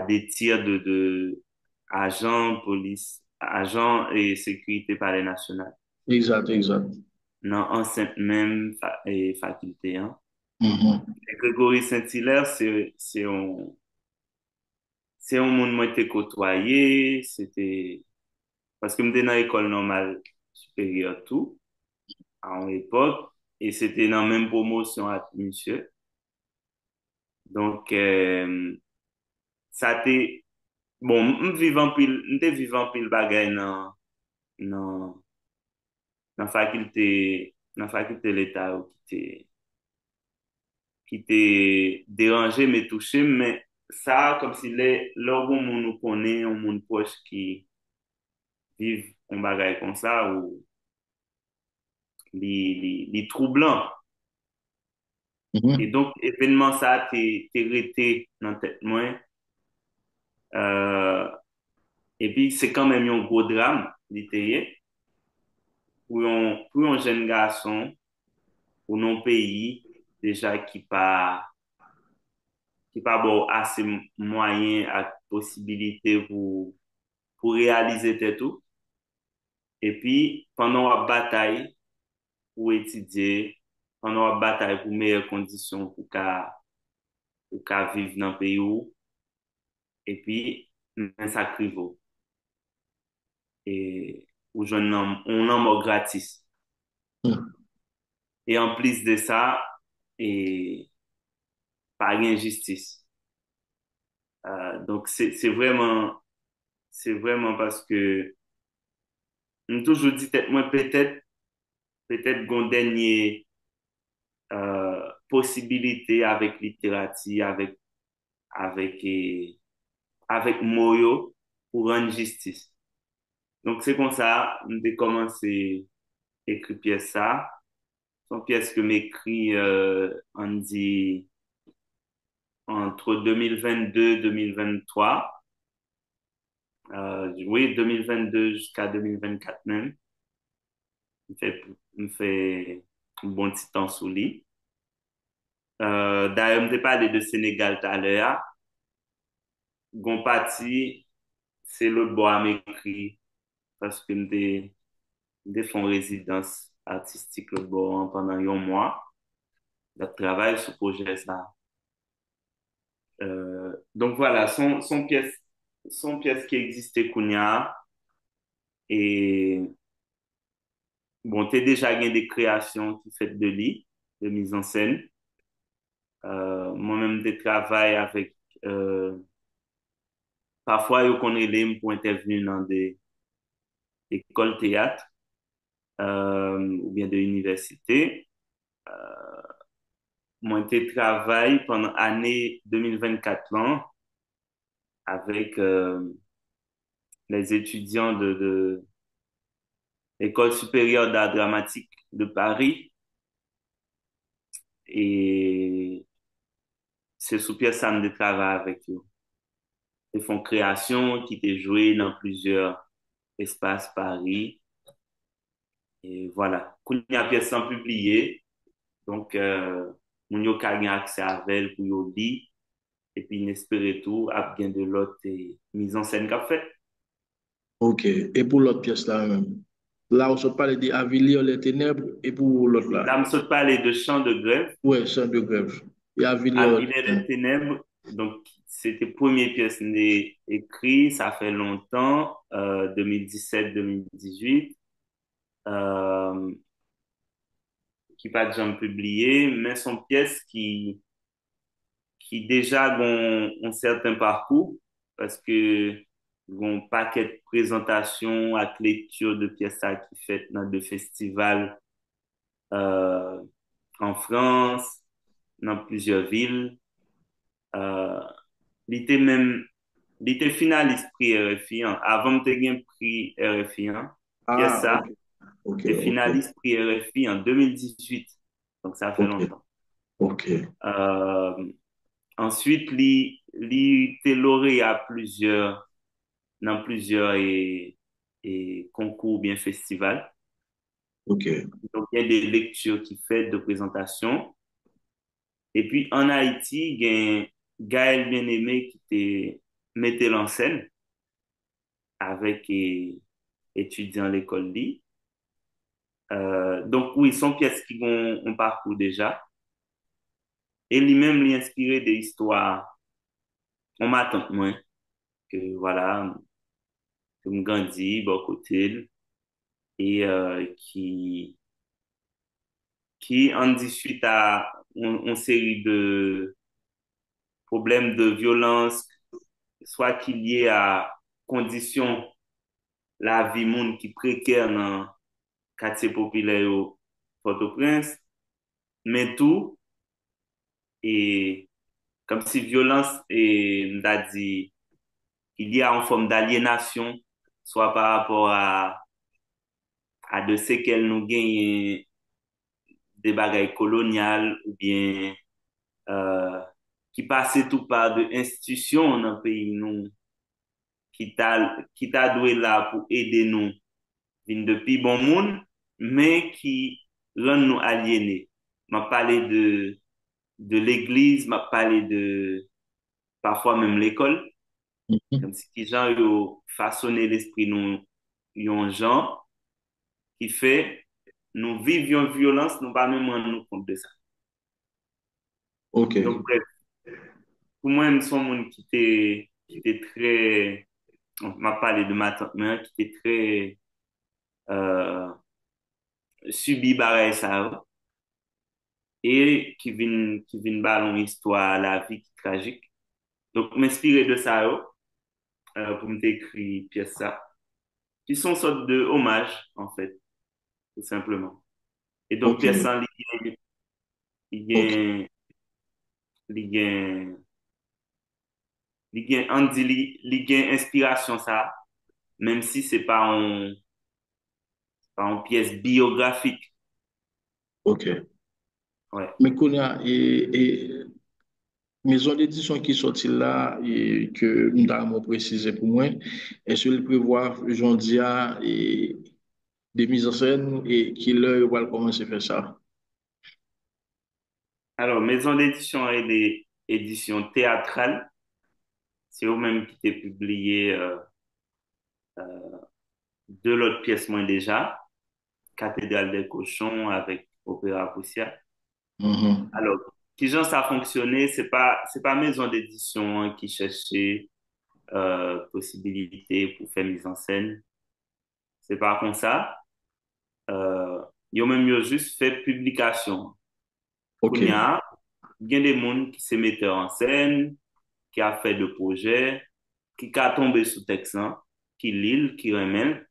des tirs de agents police, agents et sécurité palais national. Exact. Dans enceinte même et faculté, hein. Mhm. Et Grégory Saint-Hilaire, c'est un monde moi été côtoyé, c'était parce que j'étais dans l'école normale supérieure tout à une époque et c'était dans la même promotion avec monsieur. Donc ça t'est bon, m'étais vivant pile bagaille dans dans faculté l'état qui t'est dérangé mais touché mais ça comme si là où on nous connaît un monde proche qui vivent un bagaille comme ça ou les troublants. Et Mhm. donc, événement ça, t'es resté dans la tête moi. Euh, et puis, c'est quand même un gros drame, littéraire, pour un jeune garçon, pour nos pays, déjà qui pas bon assez moyen à possibilité pour réaliser tout. Et puis, pendant la bataille, pour étudier, pendant la bataille pour meilleures conditions pour qu'à vivre dans le pays où, et puis, un sacrifice. Et, où on en mort gratis. Mhm. Et en plus de ça, et, pas d'injustice. Donc, c'est vraiment parce que, on toujours dit, moi, peut-être, qu'on dernier, possibilité avec littérature, avec, avec moyo pour rendre justice. Donc, c'est comme ça, on a commencé à écrire pièce ça. Son pièce que m'écrit, on dit, entre 2022 et 2023. Oui, 2022 jusqu'à 2024 même. Il fait un bon petit temps sous lui. D'ailleurs, je parlé de Sénégal tout à l'heure. Gon parti, c'est l'autre bois à m'écrit parce que je fais une résidence artistique l'autre bois pendant un mois. Je travaille sur le projet ça. Donc voilà, son pièce qui existait Kounia et bon, t'es déjà gagné des créations qui fait de lit, de mise en scène. Moi-même, je travaille avec, parfois, je connais les pour intervenir dans des écoles théâtre ou bien de l'université. Moi, je travaille pendant l'année 2024 là, avec les étudiants de l'École supérieure d'art dramatique de Paris. Et c'est sous pièce ça de travail avec eux. Ils font création qui était joué dans plusieurs espaces Paris. Et voilà. Quand il y a pièce sans publier, donc, mon yo ka gen accès à elle pour yo li, et puis n'espérer tout, ap gen de l'autre mise en scène qu'a fait. Ok. Et pour l'autre pièce là même. Là, on se parle de Avilir les ténèbres et pour l'autre là. Là, me saute parler de chant de grève, Ouais, chant de grève. Et Avilir les Aviler les ténèbres. ténèbres. Donc, c'était première pièce n'est écrit, ça fait longtemps, 2017-2018, qui pas déjà publié, mais son pièce qui déjà ont un certain parcours parce que un paquet de présentations avec lecture de pièces qui fait dans des festivals euh, en France, dans plusieurs villes. Euh, il était même, il était finaliste prix RFI, hein. Avant de gagner prix RFI, hein. Pièce Ah, ça, ok. Ok, était ok. finaliste prix RFI en 2018. Donc ça fait Ok. longtemps. Ok. Euh, Ensuite, li était lauréat dans plusieurs et concours bien festivals. Ok. Donc, il y a des lectures qui fait de présentations. Et puis, en Haïti, il y a Gaël Bien-Aimé qui était metteur en scène avec étudiant à l'école li. Donc, oui, son pièces qui ont un parcours déjà. Et lui-même, lui inspiré des histoires. On m'attend, moi, que voilà, que me grandi, bon côté, et qui en dit suite à une série de problèmes de violence, soit qui liés à conditions la vie monde qui précaire dans quartier populaire au Port-au-Prince, mais tout et comme si violence et m'a dit il y a une forme d'aliénation, soit par rapport à de ce qu'elle nous gagne des bagailles coloniales ou bien euh, qui passait tout par de institutions dans le pays nous qui t'a doué là pour aider nous vinn depuis bon monde mais qui rend nous aliénés. M'a parlé de l'église, m'a parlé de parfois même l'école, Mhm. comme si les gens ont façonné l'esprit nous yon gens qui fait nous vivions violence, nous pas même rendre nous compte de ça. Ok. Donc bref, pour moi, ils sont monde qui était très, on m'a parlé de ma tante mère, qui était très euh, subi par ça et qui vient ballon histoire la vie qui tragique. Donc m'inspirer de ça pour me décrire pièce ça, qui sont sorte de hommage en fait, tout simplement. Et donc Ok. pièce ça, il y Ok. a, il y a, il y a, on dit, il y a inspiration ça, même si c'est pas pas une pièce biographique. Ok. Ouais. Mais qu'on a, et maison d'édition qui sorti là, et que nous avons précisé pour moi, est-ce qu'il prévoit, j'en dis, et des mises en scène et qui leur va commencer à faire ça? Alors, maison d'édition et des éditions théâtrales, c'est eux-mêmes qui t'ont publié deux autres pièces moins déjà, Cathédrale des cochons avec Opéra Poussière. Mhm. Alors, qui genre ça a fonctionné, c'est pas maison d'édition hein, qui cherchait possibilité pour faire mise en scène. C'est pas comme ça. Ils ont même juste fait publication. Ok. Kounia, il y a des gens qui se mettent en scène, qui a fait de projets, qui a tombé sous texte, hein, qui lit, qui remet,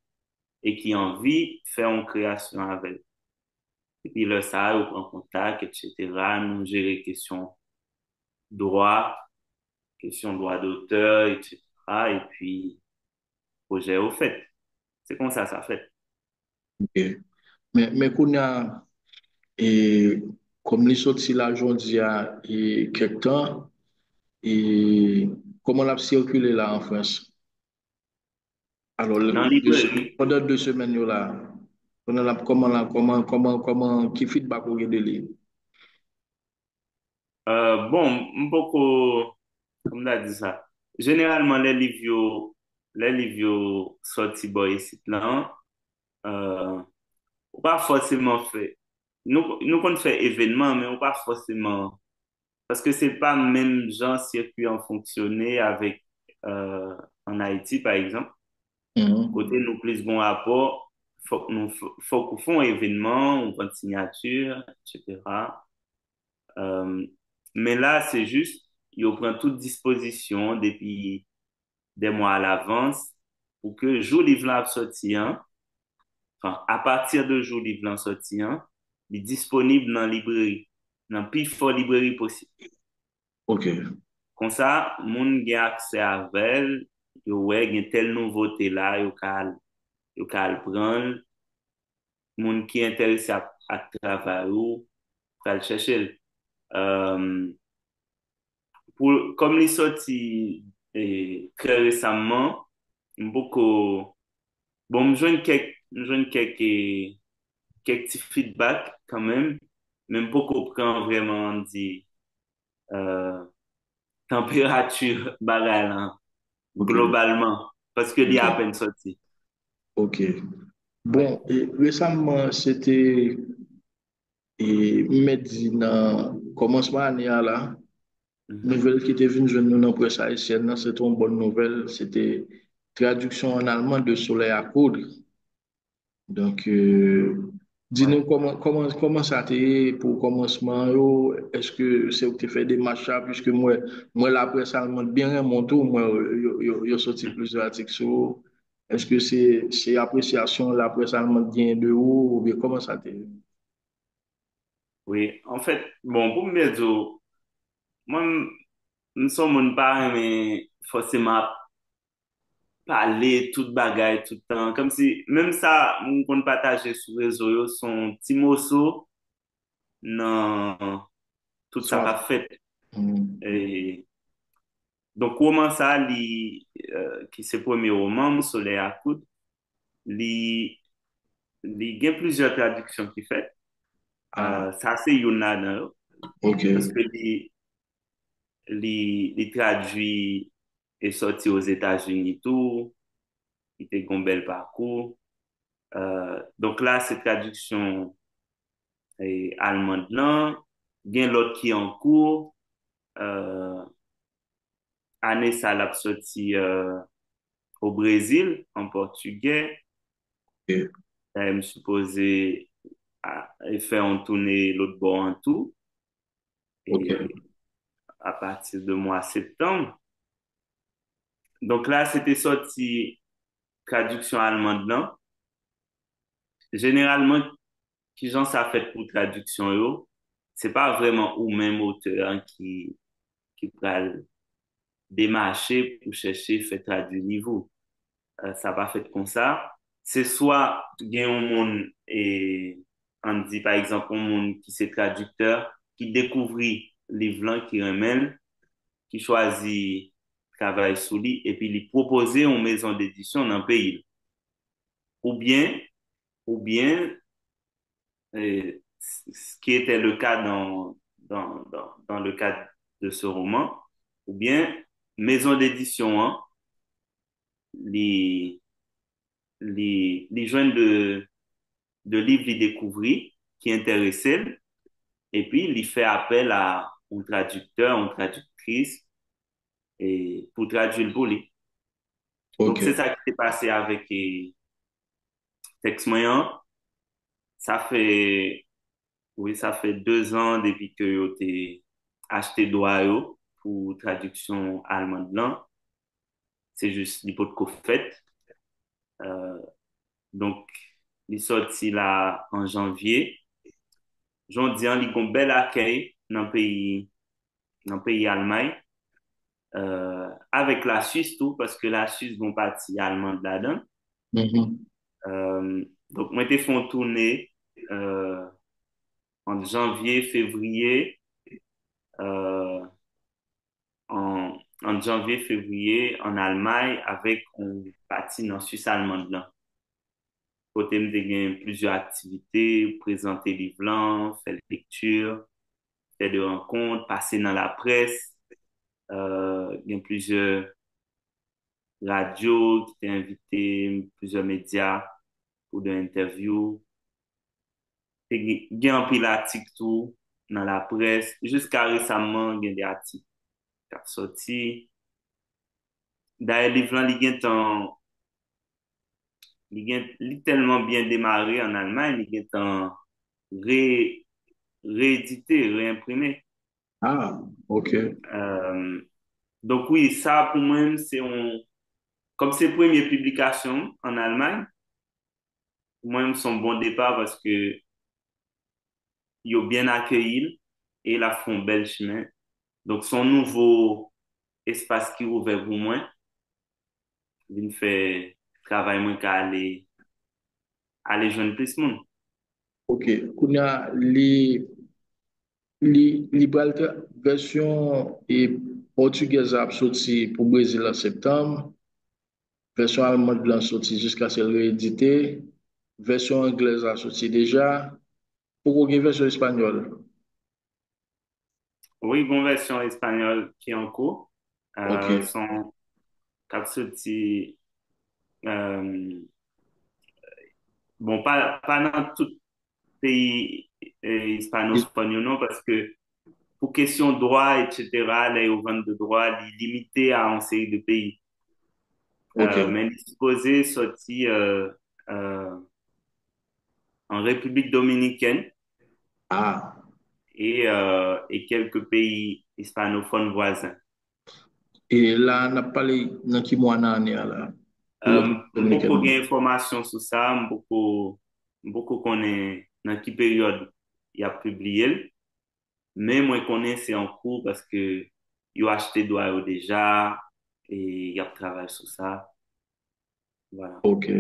et qui a envie de faire une création avec. Et puis là, ça, on prend contact, etc. Nous gérer droit, question droit d'auteur, etc. Et puis, projet au fait. C'est comme ça fait. Ok. Mais qu'on a, et, comme les sorti là, aujourd'hui, il y a quelques temps, et comment l'a circulé là en France? Alors, Dans librairie, pendant 2 semaines, là, qui feedback vous avez de lui? bon, beaucoup, comme on a dit ça, généralement, les livres sortis boy ici, là, euh, ou pas forcément fait. Nous, qu'on fait événement, mais on pas forcément, parce que c'est pas même genre circuit en fonctionner avec, en Haïti, par exemple. Mhm. Côté nous plus bon rapport, faut qu'on fasse un événement, on prend une signature, etc. Euh, mais là, c'est juste, il prend toute disposition depuis des mois à l'avance pour que jour livre là sorti, hein, enfin, à partir de jour livre là sorti, hein, il est disponible dans la librairie, dans la plus forte librairie possible. Ok, Comme ça, moun gen accès à elle, yo ouais, gen telle nouveauté là, yo ka le prendre, moun qui est intéressé à travailler ou, ka le chercher. Euh, comme il sorti très récemment, beaucoup, bon, je joins quelques petits feedbacks quand même beaucoup prend vraiment dit, euh, température bagay là, ok, globalement, parce que il y ok, a à peine sorti. ok. Ouais. Bon, et récemment, c'était dit dans commencement année là, Mhm. nouvelle qui était venue jeune nous dans la presse haïtienne, là, c'était une bonne nouvelle, c'était traduction en allemand de Soleil à coudre. Donc, dis-nous Ouais. comment ça a été pour commencement, yo? Est-ce que c'est où tu fais des matchs, puisque moi la presse allemande bien remonté, moi, yo sorti plusieurs articles sur. Est-ce que c'est appréciation la presse allemande bien de haut, ou bien comment ça a été? Oui, en fait, bon, pour me dire, moi, nous sommes mon pas mais forcément parler toute bagaille tout le temps, comme si, même ça, on compte partager sur les réseaux, yo, son petit morceau, non, tout ça Soit. pas fait. Hmm, Et, donc, roman ça, qui c'est premier roman, Soleil à coude, li, il y a plusieurs traductions qui fait. ah, Ça, c'est Yunnan, ok, parce que li traduit et sorti aux États-Unis tout, il était un bel parcours. Donc là, c'est traduction allemande là, il y a l'autre qui est en cours, euh, année ça l'a sorti au Brésil, en portugais, ok, je me supposé faire en tournée l'autre bord en tout, et ok, à partir de mois septembre. Donc là, c'était sorti traduction allemande là. Généralement, qui j'en ça fait pour traduction yo, c'est pas vraiment ou même auteur hein, qui pral démarcher pour chercher faire traduire niveau. Ça va fait comme ça. C'est soit gen un monde et on dit par exemple un monde qui c'est traducteur qui découvrit livre là qui remène, qui choisit travail sous lui et puis lui proposer une maison d'édition dans le pays. Ou bien ou bien ce qui était le cas dans le cadre de ce roman, ou bien maison d'édition, hein, les, les joints de livres les découvrir qui intéressaient, et puis il fait appel à un traducteur, une traductrice, et pour traduire le bolé. Donc c'est ok, ça qui s'est passé avec Tex Moyen. Ça fait, oui, ça fait 2 ans depuis que j'étais acheté droit yo pour traduction allemande là. C'est juste l'hypothèse fait. Euh, donc, il sorti là en janvier. J'en dis, il y a un bel accueil dans le pays Allemagne, avec la Suisse tout, parce que la Suisse vont partie allemande là-dedans. Mhm. Donc, moi, j'ai fait une tournée en janvier, février, euh, en janvier, février, en Allemagne, avec une partie dans Suisse allemande là. Côté me gagné plusieurs activités, présenter livres blancs, faire lecture, faire des rencontres, passer dans la presse. Il y a plusieurs radios qui t'ont invité, plusieurs médias pour des interviews. Il y a un pile d'articles tout dans la presse. Jusqu'à récemment, il y a des articles qui sont sortis. D'ailleurs, les livres, il est tellement bien démarré en Allemagne, il est en ré, réédité, réimprimé. Ah, ok. Euh, donc oui, ça pour moi, comme c'est la première publication en Allemagne, pour moi, c'est un bon départ parce que ils ont bien accueilli et la font bel chemin. Donc son nouveau espace qui est ouvert pour moi, il me fait travail moins qu'à aller joindre plus de monde. Ok. Kounya, li bralte version portugaise a sorti pour Brésil en septembre, version allemande a sorti jusqu'à ce réédité, version anglaise a sorti déjà, pour une version espagnole. Oui, une version espagnole qui est en cours. Ok. Son cap sorti, euh, bon, pas dans tout pays hispanophone, non, parce que pour question de droit, etc., les ventes de droit, il est limité à une série de pays. Ok. Mais il est supposé sortir euh, en République dominicaine Ah. et quelques pays hispanophones voisins. Et là, on a parlé dans qui mois l'année là, pour République Beaucoup dominicaine. d'informations sur ça, beaucoup connaît dans quelle période il a publié, mais moi connais c'est en cours parce que il a acheté droit déjà et il a travaillé sur ça. Voilà. Ok.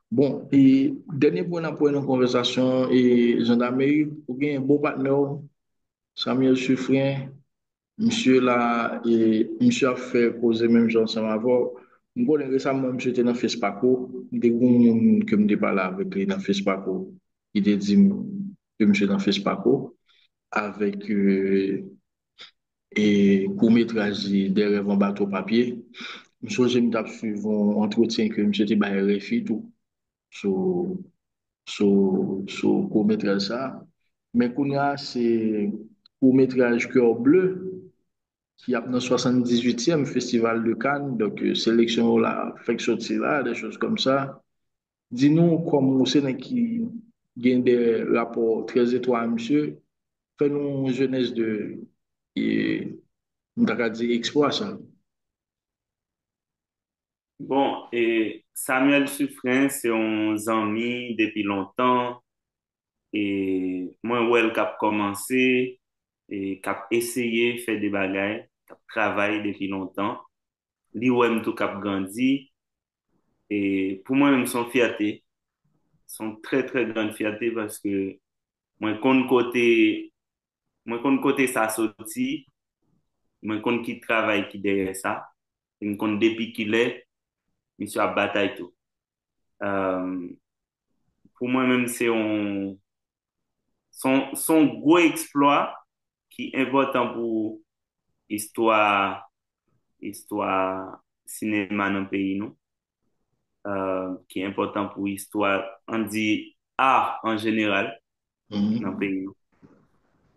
Bon, et dernier point pour une conversation, et gendarmerie, pour gagner un beau partenaire, Samuel Suffren, monsieur là, et monsieur a fait causer même gens ensemble avant. Je connais récemment, monsieur était dans FESPACO, des gens que je parlé avec lui dans FESPACO, il a dit que monsieur dans FESPACO, avec et court-métrage des rêves en bateau papier. Monsieur, j'ai mis suivre un entretien que monsieur était par RFI, tout, sur court-métrage ça. Mais qu'on a, c'est court-métrage Cœur Bleu, qui a dans le 78e Festival de Cannes, donc sélection là, fait sortir là, des choses comme ça. Dis-nous comment c'est qui gagne des rapports très étroits, monsieur. Fais-nous une jeunesse de, et, on t'a dit exploit ça. Bon, et Samuel Suffren, c'est un ami depuis longtemps. Et moi, ouais, qui a commencé et qui a essayé de faire des bagailles, qui a travaillé depuis longtemps. Lui, ouais, tout cap grandi. Et pour moi, même, son fierté, son très, très grande fierté parce que moi, côté ça sorti, moi, qui travaille qui derrière ça. Et moi, depuis qu'il est, monsieur a bataille tout. Euh, pour moi, même, son gros exploit qui est important pour histoire, histoire cinéma dans le pays, nous, qui est important pour histoire, on dit art en général dans le Mhm. pays, nous.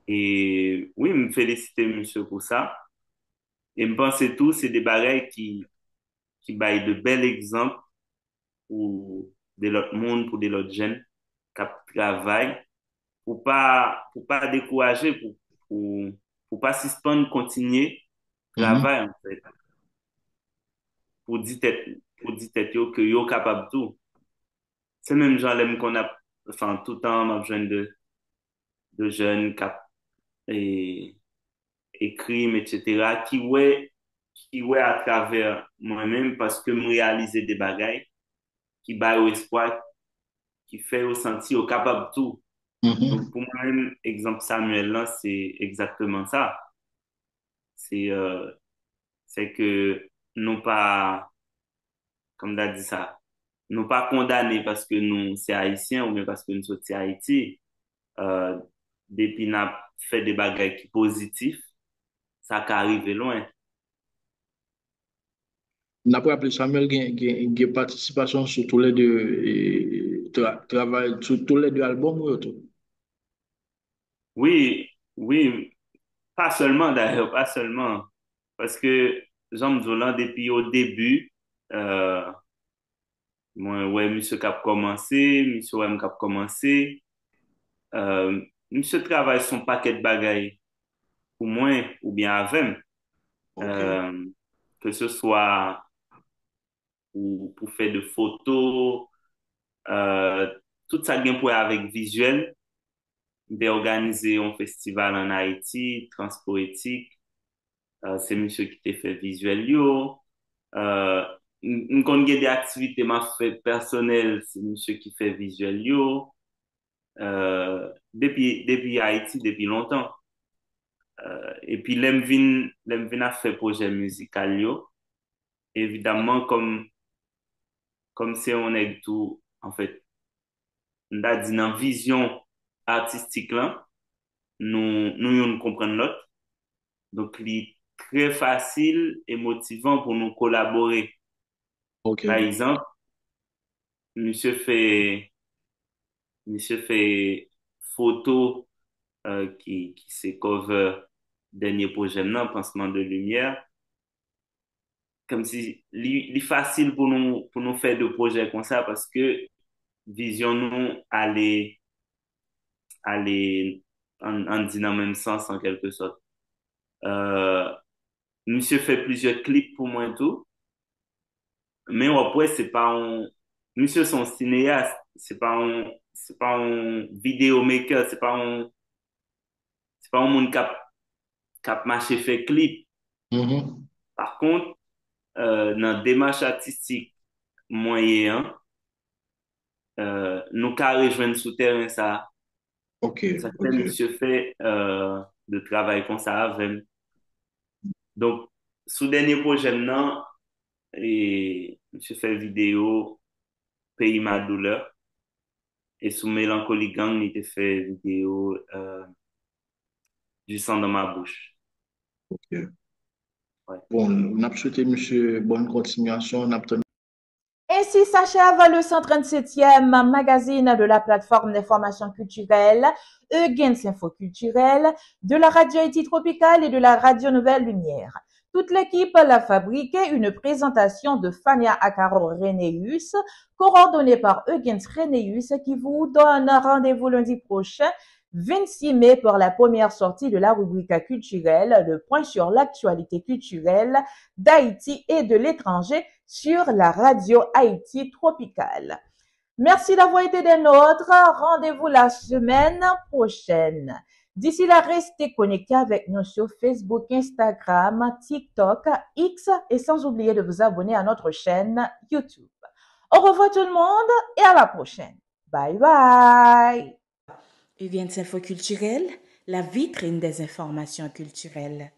Et oui, me féliciter, monsieur, pour ça. Et me penser tout, c'est des bagailles qui baillent de bels exemples pour de l'autre monde, pour de l'autre jeunes qui travaillent pour pas décourager, pour pas suspendre, continuer, travail, en fait. Pour dire tête yo que yo capable tout. C'est même genre l'aime qu'on a, enfin, tout le temps, m'a besoin de jeunes et, et crimes, etc., qui ouais à travers moi-même parce que me réaliser des bagailles, qui baillent au espoir, qui fait au senti au capable tout. Donc, pour moi-même, exemple Samuel, là, c'est exactement ça. C'est c'est que non pas, comme tu as dit ça, non pas condamnés parce que nous, c'est haïtiens ou bien parce que nous sommes de Haïti. Euh, Depuis n'a fait des bagages qui positifs, ça peut arriver loin. On a appelé Samuel une participation sur tous les deux travail sur tous les deux albums ou tout. Oui, oui, pas seulement d'ailleurs, pas seulement. Parce que Jean Zolan, depuis au début, euh, moi, ouais, monsieur Cap commencé, monsieur ouais, Cap commencé, monsieur travaille son paquet de bagailles pour moi ou bien avec, OK. euh, que ce soit pour faire de photos, euh, tout ça bien pour avec visuel, d'organiser un festival en Haïti, Transpoétique, c'est monsieur qui t'a fait visuel yo. Euh, M'konn gen des activités m'a fait personnelles, c'est monsieur qui fait visuel yo. Depuis Haïti, depuis longtemps. Et puis, l'aime vin a fait projet musical yo. Évidemment, comme c'est on est tout, en fait, on a dit dans vision artistique là, nous comprenons l'autre. Donc, il est très facile et motivant pour nous collaborer. Par OK. exemple, monsieur fait, monsieur fait photo qui c'est cover dernier projet non, Pansement de lumière. Comme si il est facile pour nous faire des projets comme ça parce que vision nous aller en dit dans le même sens en quelque sorte. Euh, Monsieur fait plusieurs clips pour moi et tout, mais après c'est pas un monsieur son cinéaste, c'est pas un vidéomaker, c'est pas un monde qui a marché fait clip. Par contre, dans démarche artistique moyen, nous qu'à rejoindre sous terrain ça. OK. Ça fait OK. monsieur fait de travail comme ça avec. Donc, sous dernier projet non, et monsieur fait vidéo Pays ma douleur et sous Mélancolie Gang, il était fait vidéo du sang dans ma bouche. OK. Ouais. Bon, on a souhaité monsieur bonne continuation, on a Ainsi s'achève le 137e magazine de la plateforme d'information culturelle Eugens Info Culturel de la radio Haïti Tropicale et de la radio Nouvelle Lumière. Toute l'équipe l'a fabriqué une présentation de Fania Akaro Renéus, coordonnée par Eugens Renéus, qui vous donne rendez-vous lundi prochain, 26 mai, pour la première sortie de la rubrique culturelle, le point sur l'actualité culturelle d'Haïti et de l'étranger sur la radio Haïti Tropicale. Merci d'avoir été des nôtres. Rendez-vous la semaine prochaine. D'ici là, restez connectés avec nous sur Facebook, Instagram, TikTok, X et sans oublier de vous abonner à notre chaîne YouTube. Au revoir tout le monde et à la prochaine. Bye bye. Eugens Info Culturel, la vitrine des informations culturelles.